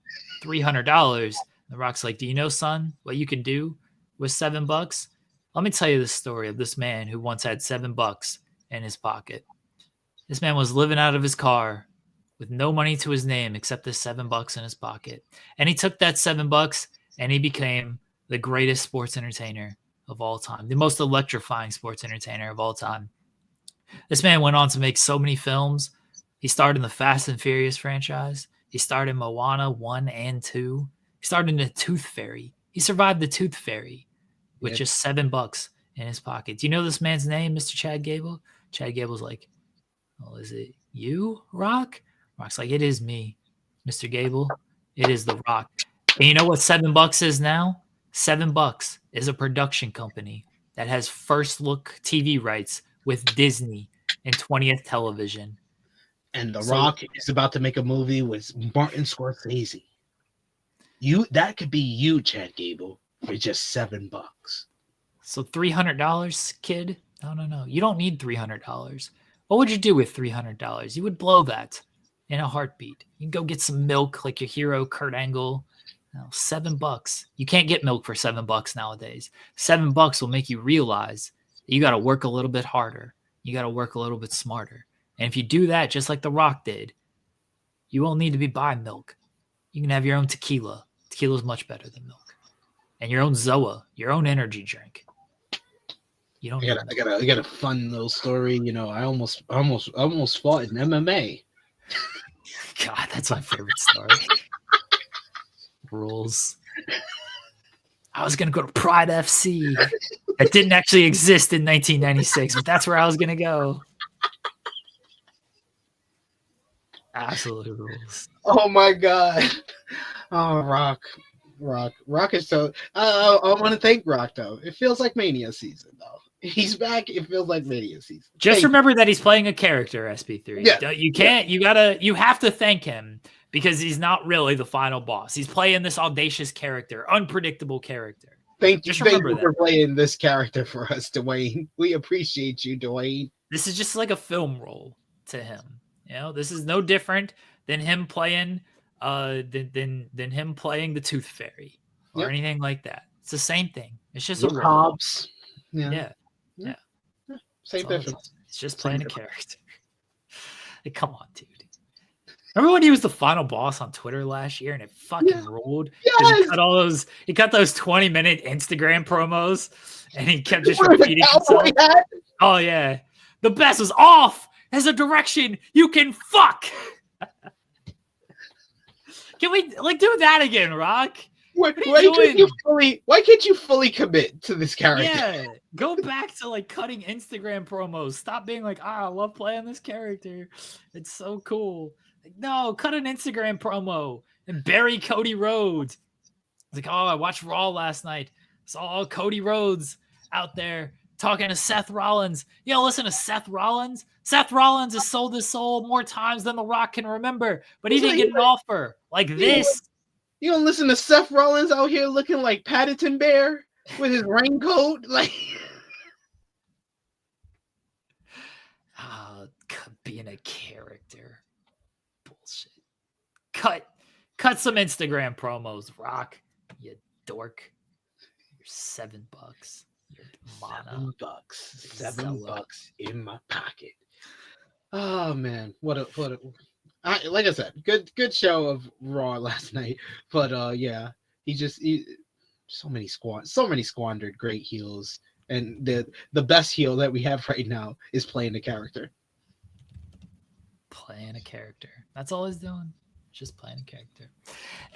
$300. The Rock's like, do you know, son, what you can do with $7? Let me tell you the story of this man who once had $7 in his pocket. This man was living out of his car with no money to his name except the $7 in his pocket. And he took that $7 and he became the greatest sports entertainer of all time, the most electrifying sports entertainer of all time. This man went on to make so many films. He starred in the Fast and Furious franchise. He starred in Moana 1 and 2. He starred in the Tooth Fairy. He survived the Tooth Fairy with just $7 in his pocket. Do you know this man's name, Mr. Chad Gable? Chad Gable's like, well, is it you, Rock? Rock's like, it is me, Mr. Gable. It is The Rock. And you know what $7 is now? $7 is a production company that has first look TV rights with Disney and 20th Television. And The Rock is about to make a movie with Martin Scorsese. That could be you, Chad Gable, for just $7. So $300, kid? No. You don't need $300. What would you do with $300? You would blow that in a heartbeat. You can go get some milk like your hero, Kurt Angle. No, $7. You can't get milk for $7 nowadays. $7 will make you realize that you got to work a little bit harder. You got to work a little bit smarter. And if you do that, just like The Rock did, you won't need to be buying milk. You can have your own tequila. Tequila is much better than milk. And your own Zoa, your own energy drink. You don't. I got a fun little story. You know, I almost fought in MMA. God, that's my favorite story. Rules. I was gonna go to Pride FC. That didn't actually exist in 1996, but that's where I was gonna go. Absolute rules. Oh my god. Oh, Rock is so. I want to thank Rock though. It feels like Mania season though. He's back. It feels like Mania season. Just remember that he's playing a character, SP3. Yeah. You have to thank him because he's not really the final boss. He's playing this audacious character, unpredictable character. Thank you for playing this character for us, Dwayne. We appreciate you, Dwayne. This is just like a film role to him. You know, this is no different than him playing than him playing the Tooth Fairy or anything like that. It's the same thing. It's just a role. Hobbs. Yeah. Same difference. It's just playing a character. Like, come on, dude. Remember when he was the final boss on Twitter last year and it fucking ruled? Yes! He cut those 20-minute Instagram promos and he kept just repeating himself. Oh yeah. The best was off as a direction you can fuck. Can we do that again, Rock? Why can't you fully commit to this character? Yeah, go back to cutting Instagram promos. Stop being like, I love playing this character. It's so cool. No, cut an Instagram promo and bury Cody Rhodes. It's like, oh, I watched Raw last night. Saw Cody Rhodes out there talking to Seth Rollins. You know, listen to Seth Rollins. Seth Rollins has sold his soul more times than The Rock can remember, but he didn't get an offer like this. You don't listen to Seth Rollins out here looking like Paddington Bear with his raincoat? Being a character. Bullshit. Cut some Instagram promos, Rock. You dork. You're $7. You're mana. $7 in my pocket. Oh man, what a like I said, good show of Raw last night. But he so many squandered great heels, and the best heel that we have right now is playing the character. Playing a character. That's all he's doing. Just playing a character.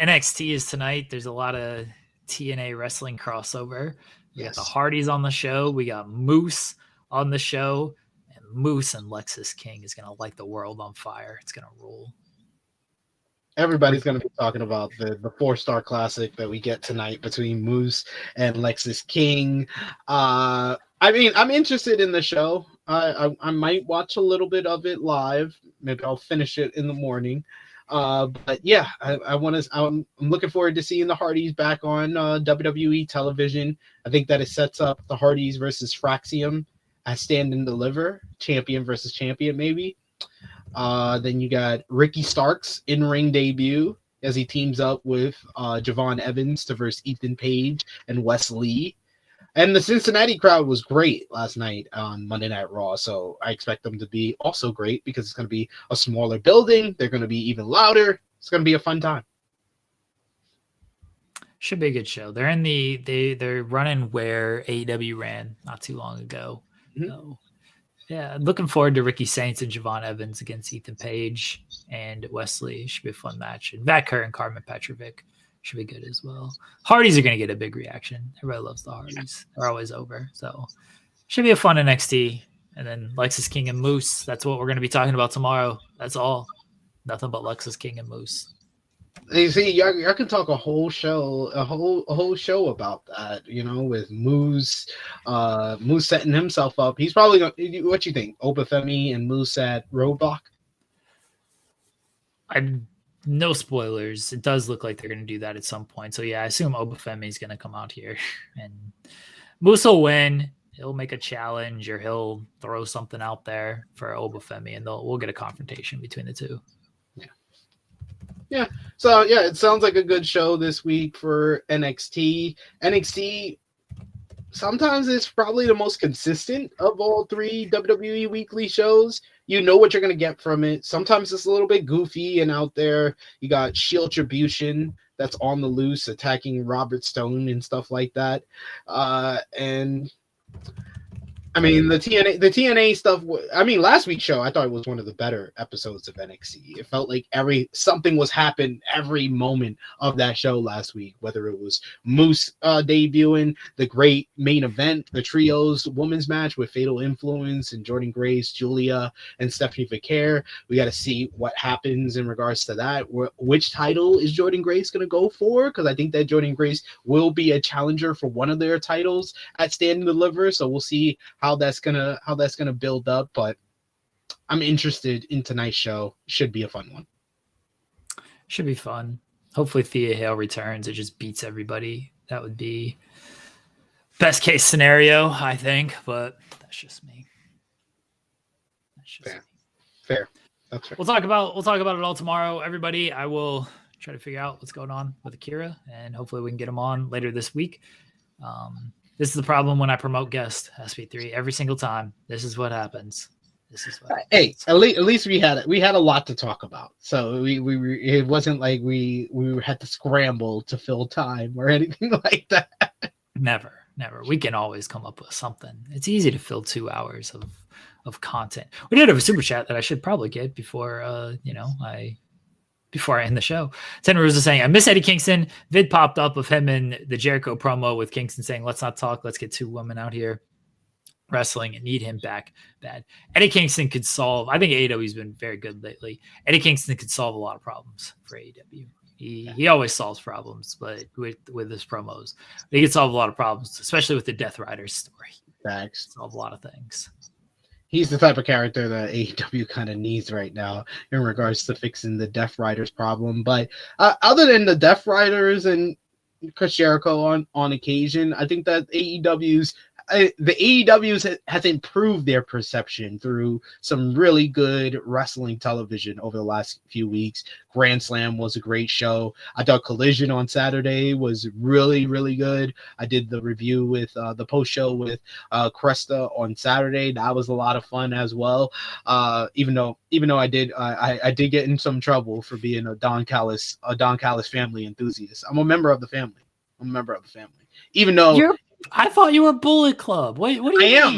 NXT is tonight. There's a lot of TNA wrestling crossover. We got the Hardys on the show. We got Moose on the show. Moose and Lexis King is going to light the world on fire. It's going to rule. Everybody's going to be talking about the 4-star classic that we get tonight between Moose and Lexis King. I mean, I'm interested in the show. I might watch a little bit of it live. Maybe I'll finish it in the morning. But yeah, I'm looking forward to seeing the Hardys back on WWE television. I think that it sets up the Hardys versus Fraxium. I Stand and Deliver, champion versus champion, maybe. Then you got Ricky Stark's in-ring debut as he teams up with Javon Evans to verse Ethan Page and Wes Lee. And the Cincinnati crowd was great last night on Monday Night Raw, so I expect them to be also great because it's going to be a smaller building. They're going to be even louder. It's going to be a fun time. Should be a good show. They're running where AEW ran not too long ago. So, yeah, looking forward to Ricky Saints and Javon Evans against Ethan Page and Wesley. Should be a fun match. And Matt Kerr and Carmen Petrovic should be good as well. Hardys are going to get a big reaction. Everybody loves the Hardys. They're always over. So, should be a fun NXT. And then Lexis King and Moose. That's what we're going to be talking about tomorrow. That's all. Nothing but Lexis King and Moose. You see, y'all can talk a whole show about that, with Moose, Moose setting himself up. He's probably going to, what you think, Obafemi and Moose at Roadblock? No spoilers. It does look like they're going to do that at some point. So yeah, I assume Obafemi is going to come out here and Moose will win. He'll make a challenge or he'll throw something out there for Obafemi and we'll get a confrontation between the two. Yeah. So yeah, it sounds like a good show this week for NXT. NXT sometimes it's probably the most consistent of all 3 WWE weekly shows. You know what you're going to get from it. Sometimes it's a little bit goofy and out there. You got Shield Tribution that's on the loose attacking Robert Stone and stuff like that. And I mean, the TNA stuff. I mean, last week's show, I thought it was one of the better episodes of NXT. It felt like something was happening every moment of that show last week. Whether it was Moose debuting, the great main event, the trios women's match with Fatal Influence and Jordan Grace, Julia, and Stephanie Vicaire. We got to see what happens in regards to that. Which title is Jordan Grace going to go for? Because I think that Jordan Grace will be a challenger for one of their titles at Stand and Deliver. So we'll see how that's gonna build up, but I'm interested in tonight's show. Should be a fun one. Should be fun. Hopefully Thea Hale returns. It just beats everybody. That would be best case scenario, I think, but that's just me. Fair. That's fair. We'll talk about it all tomorrow, everybody. I will try to figure out what's going on with Akira, and hopefully we can get him on later this week. This is the problem when I promote guest SP3 every single time. This is what happens. Hey, at least we had a lot to talk about. So we it wasn't like we had to scramble to fill time or anything like that. Never. We can always come up with something. It's easy to fill 2 hours of content. We did have a super chat that I should probably get before I end the show. Ten Rose is saying, I miss Eddie Kingston. Vid popped up of him in the Jericho promo with Kingston saying, let's not talk. Let's get 2 women out here wrestling and need him back bad. Eddie Kingston could solve, I think AEW's been very good lately. Eddie Kingston could solve a lot of problems for AEW. He always solves problems, but with his promos, he could solve a lot of problems, especially with the Death Riders story. Facts. Solve a lot of things. He's the type of character that AEW kind of needs right now in regards to fixing the Death Riders problem. But other than the Death Riders and Chris Jericho on occasion, I think that the AEW's has improved their perception through some really good wrestling television over the last few weeks. Grand Slam was a great show. I thought Collision on Saturday was really, really good. I did the review with the post show with Cresta on Saturday. That was a lot of fun as well. Even though I did get in some trouble for being a Don Callis family enthusiast. I'm a member of the family. Even though I thought you were Bullet Club. What do you mean?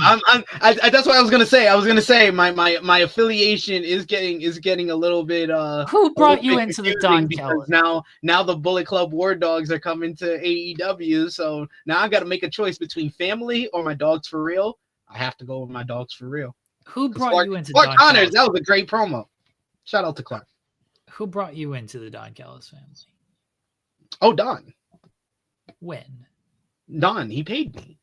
That's what I was gonna say. I was gonna say my affiliation is getting a little bit. Who brought you into the Don Callis? Now the Bullet Club War Dogs are coming to AEW, so now I got to make a choice between family or my dogs for real. I have to go with my dogs for real. Who brought you into Clark Don Connors? Callis? That was a great promo. Shout out to Clark. Who brought you into the Don Callis family? Oh, Don. When? Don, he paid me.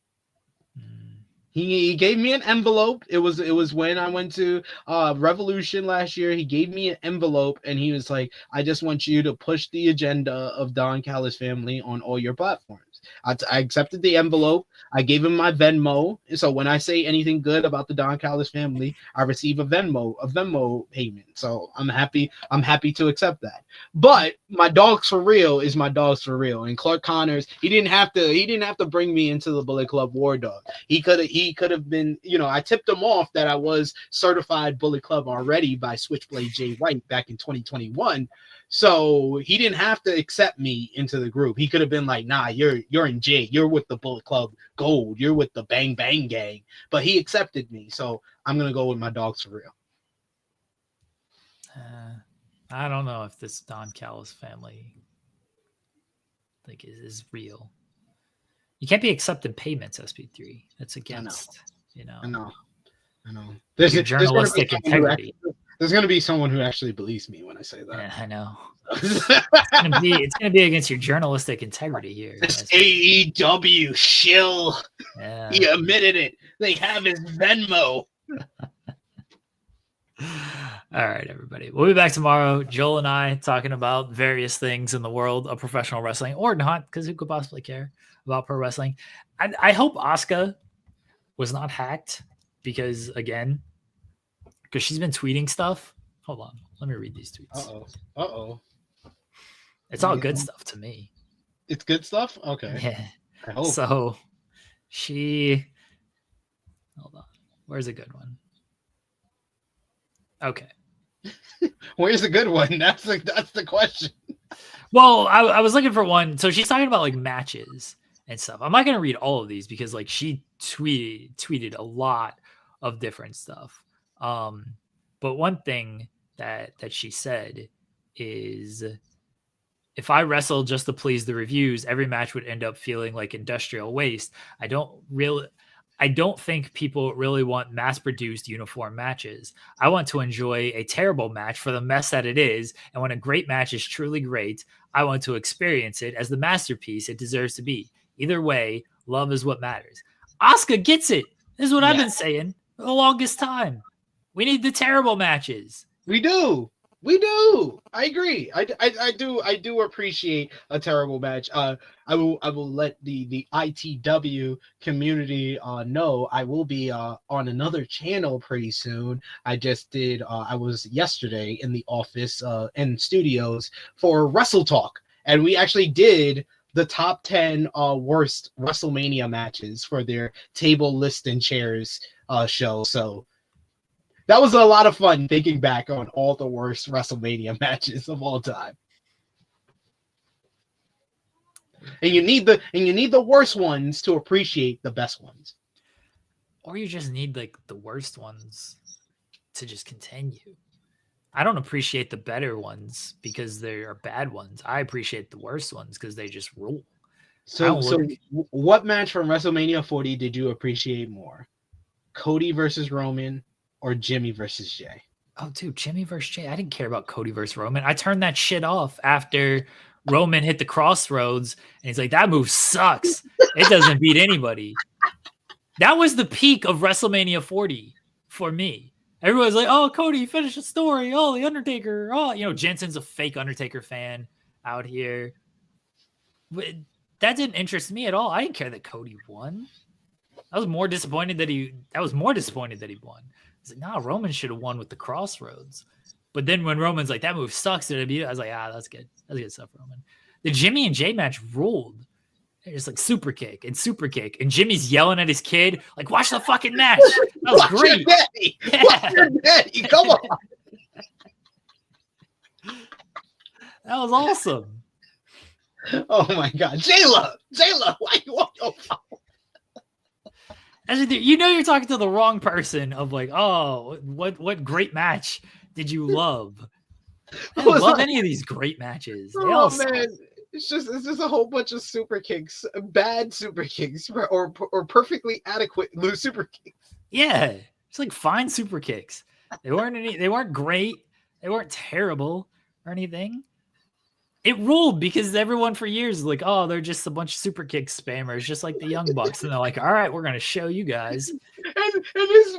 He gave me an envelope. It was when I went to Revolution last year. He gave me an envelope and he was like, I just want you to push the agenda of Don Callis family on all your platforms. I accepted the envelope. I gave him my Venmo. So when I say anything good about the Don Callis family, I receive a Venmo payment. So I'm happy to accept that. But my dogs for real is my dogs for real. And Clark Connors, he didn't have to bring me into the Bullet Club War Dog. He could have been, I tipped him off that I was certified Bullet Club already by Switchblade Jay White back in 2021. So he didn't have to accept me into the group. He could have been like, nah, you're in J. You're with the Bullet Club Gold. You're with the Bang Bang Gang. But he accepted me. So I'm going to go with my dogs for real. I don't know if this Don Callis family is real. You can't be accepting payments, SP3. That's against, I know. There's your journalistic integrity. There's going to be someone who actually believes me when I say that. Yeah, I know. It's gonna be against your journalistic integrity here. This AEW shill. Yeah. He admitted it. They have his Venmo. All right, everybody. We'll be back tomorrow. Joel and I talking about various things in the world of professional wrestling, or not, because who could possibly care about pro wrestling? I hope Asuka was not hacked because she's been tweeting stuff. Hold on. Let me read these tweets. Uh-oh. It's all good stuff to me. It's good stuff? Okay. Yeah. I hope. So hold on. Where's a good one? Okay. Where's the good one? That's the question. Well, I was looking for one. So she's talking about like matches. and stuff. I'm not gonna read all of these because like she tweeted a lot of different stuff. But one thing that she said is, if I wrestled just to please the reviews, every match would end up feeling like industrial waste. I don't think people really want mass-produced uniform matches. I want to enjoy a terrible match for the mess that it is, and when a great match is truly great, I want to experience it as the masterpiece it deserves to be. Either way, love is what matters. Asuka gets it. This is what I've been saying for the longest time. We need the terrible matches. We do. I agree. I do appreciate a terrible match. I will let the ITW community know I will be on another channel pretty soon. I just did. I was yesterday in the office and studios for Wrestle Talk, and we actually did the top 10 worst WrestleMania matches for their table, list, and chairs show. So that was a lot of fun thinking back on all the worst WrestleMania matches of all time. And you need the worst ones to appreciate the best ones. Or you just need like the worst ones to just continue. I don't appreciate the better ones because they are bad ones. I appreciate the worst ones because they just rule. So what match from WrestleMania 40 did you appreciate more? Cody versus Roman or Jimmy versus Jay? Oh, dude, Jimmy versus Jay. I didn't care about Cody versus Roman. I turned that shit off after Roman hit the crossroads, and he's like, that move sucks. It doesn't beat anybody. That was the peak of WrestleMania 40 for me. Everyone's like, oh, Cody, finish the story. Oh, The Undertaker. Oh, Jensen's a fake Undertaker fan out here. But that didn't interest me at all. I didn't care that Cody won. I was more disappointed that he won. I was like, nah, Roman should have won with the crossroads. But then when Roman's like, that move sucks, I was like, that's good. That's good stuff, Roman. The Jimmy and Jay match ruled. It's like super kick. And Jimmy's yelling at his kid, like, watch the fucking match. That was great. Watch your daddy. Come on. That was awesome. Oh my God. Jayla, why you on your phone? You're talking to the wrong person of like, oh, what great match did you love? I didn't love any of these great matches. Man. It's just a whole bunch of super kicks, bad super kicks, or perfectly adequate loose super kicks. Yeah, it's like fine super kicks. They weren't great. They weren't terrible or anything. It ruled because everyone for years is like, oh, they're just a bunch of super kick spammers, just like the Young Bucks, and they're like, all right, we're gonna show you guys. And it's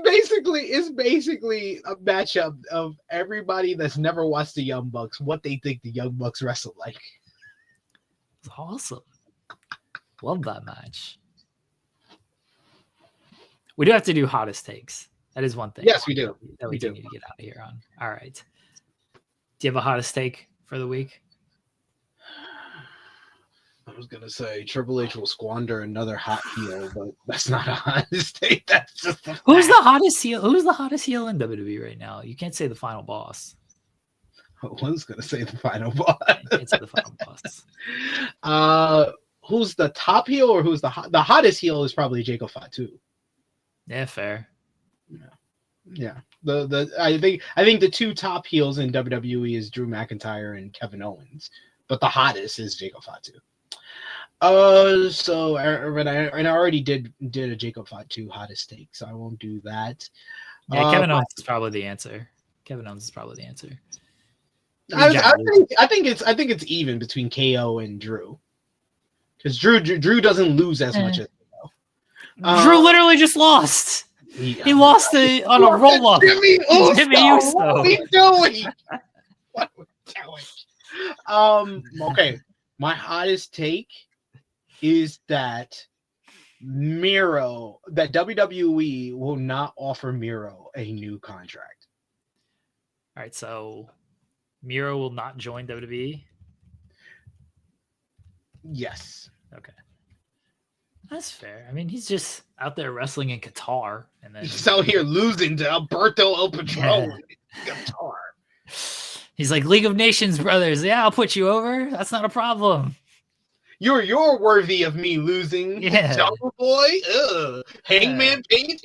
basically a matchup of everybody that's never watched the Young Bucks, what they think the Young Bucks wrestle like. It's awesome. Love that match. We do have to do hottest takes. That is one thing. Yes, we do. That we do need to get out of here on. All right. Do you have a hottest take for the week? I was gonna say Triple H will squander another hot heel, but that's not a hottest take. That's just who's the hottest heel? Who's the hottest heel in WWE right now? You can't say the final boss. I was gonna say the final boss. You can't say the final boss. Who's the top heel or who's the hottest heel is probably Jacob Fatu. Yeah, fair. Yeah. I think the two top heels in WWE is Drew McIntyre and Kevin Owens, but the hottest is Jacob Fatu. So I already did a Jacob Fatu hottest take, so I won't do that. Yeah, Kevin Owens is probably the answer. I think it's even between KO and Drew, because Drew doesn't lose as much as KO. Drew literally just lost. He lost on a roll up. Jimmy Uso. What are we doing? Okay. My hottest take is that WWE will not offer Miro a new contract. All right, so Miro will not join WWE? Yes. Okay. That's fair. I mean, he's just out there wrestling in Qatar, and then he's out here losing to Alberto El Patron in Qatar. He's like, League of Nations brothers. Yeah, I'll put you over. That's not a problem. You're worthy of me losing. Yeah. Jungle Boy, Hangman Page,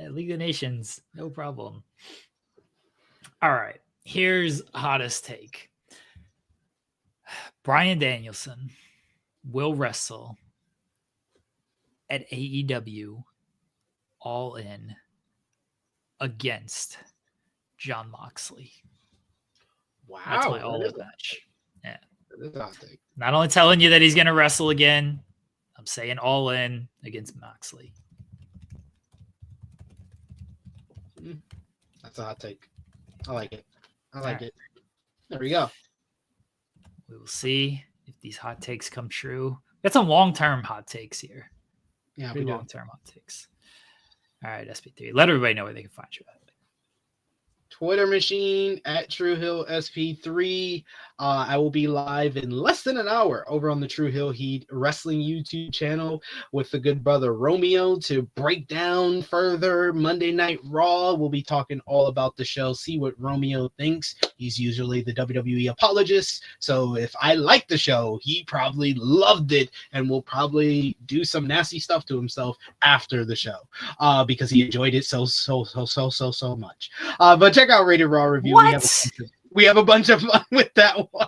League of Nations, no problem. All right, here's hottest take. Bryan Danielson will wrestle at AEW All In against Jon Moxley. Wow, that's my all-in match. Yeah, not only telling you that he's going to wrestle again, I'm saying All In against Moxley. That's a hot take. I like it. There we go. We will see if these hot takes come true. Got some long-term hot takes here. Yeah, pretty long-term hot takes. All right, SP3. Let everybody know where they can find you at. Twitter machine at True Hill SP3. I will be live in less than an hour over on the True Hill Heat Wrestling YouTube channel with the good brother Romeo to break down further Monday Night Raw. We'll be talking all about the show, see what Romeo thinks. He's usually the WWE apologist, so if I like the show, he probably loved it and will probably do some nasty stuff to himself after the show because he enjoyed it so much. But check out Rated Raw Review. We have a bunch of fun with that one.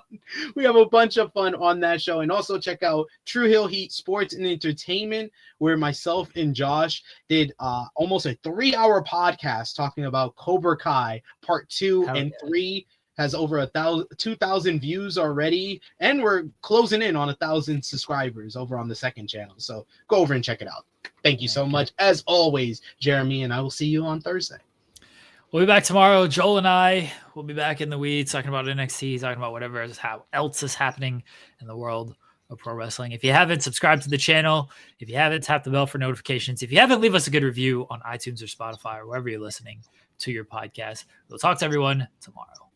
We have a bunch of fun on that show. And also check out True Hill Heat Sports and Entertainment, where myself and Josh did almost a 3-hour podcast talking about Cobra Kai Part 2 and 3. Has over 2,000 views already. And we're closing in on 1,000 subscribers over on the second channel. So go over and check it out. Thank you so much. As always, Jeremy, and I will see you on Thursday. We'll be back tomorrow. Joel and I will be back in the weeds talking about NXT, talking about whatever else is happening in the world of pro wrestling. If you haven't subscribed to the channel, if you haven't tapped the bell for notifications, if you haven't, leave us a good review on iTunes or Spotify or wherever you're listening to your podcast. We'll talk to everyone tomorrow.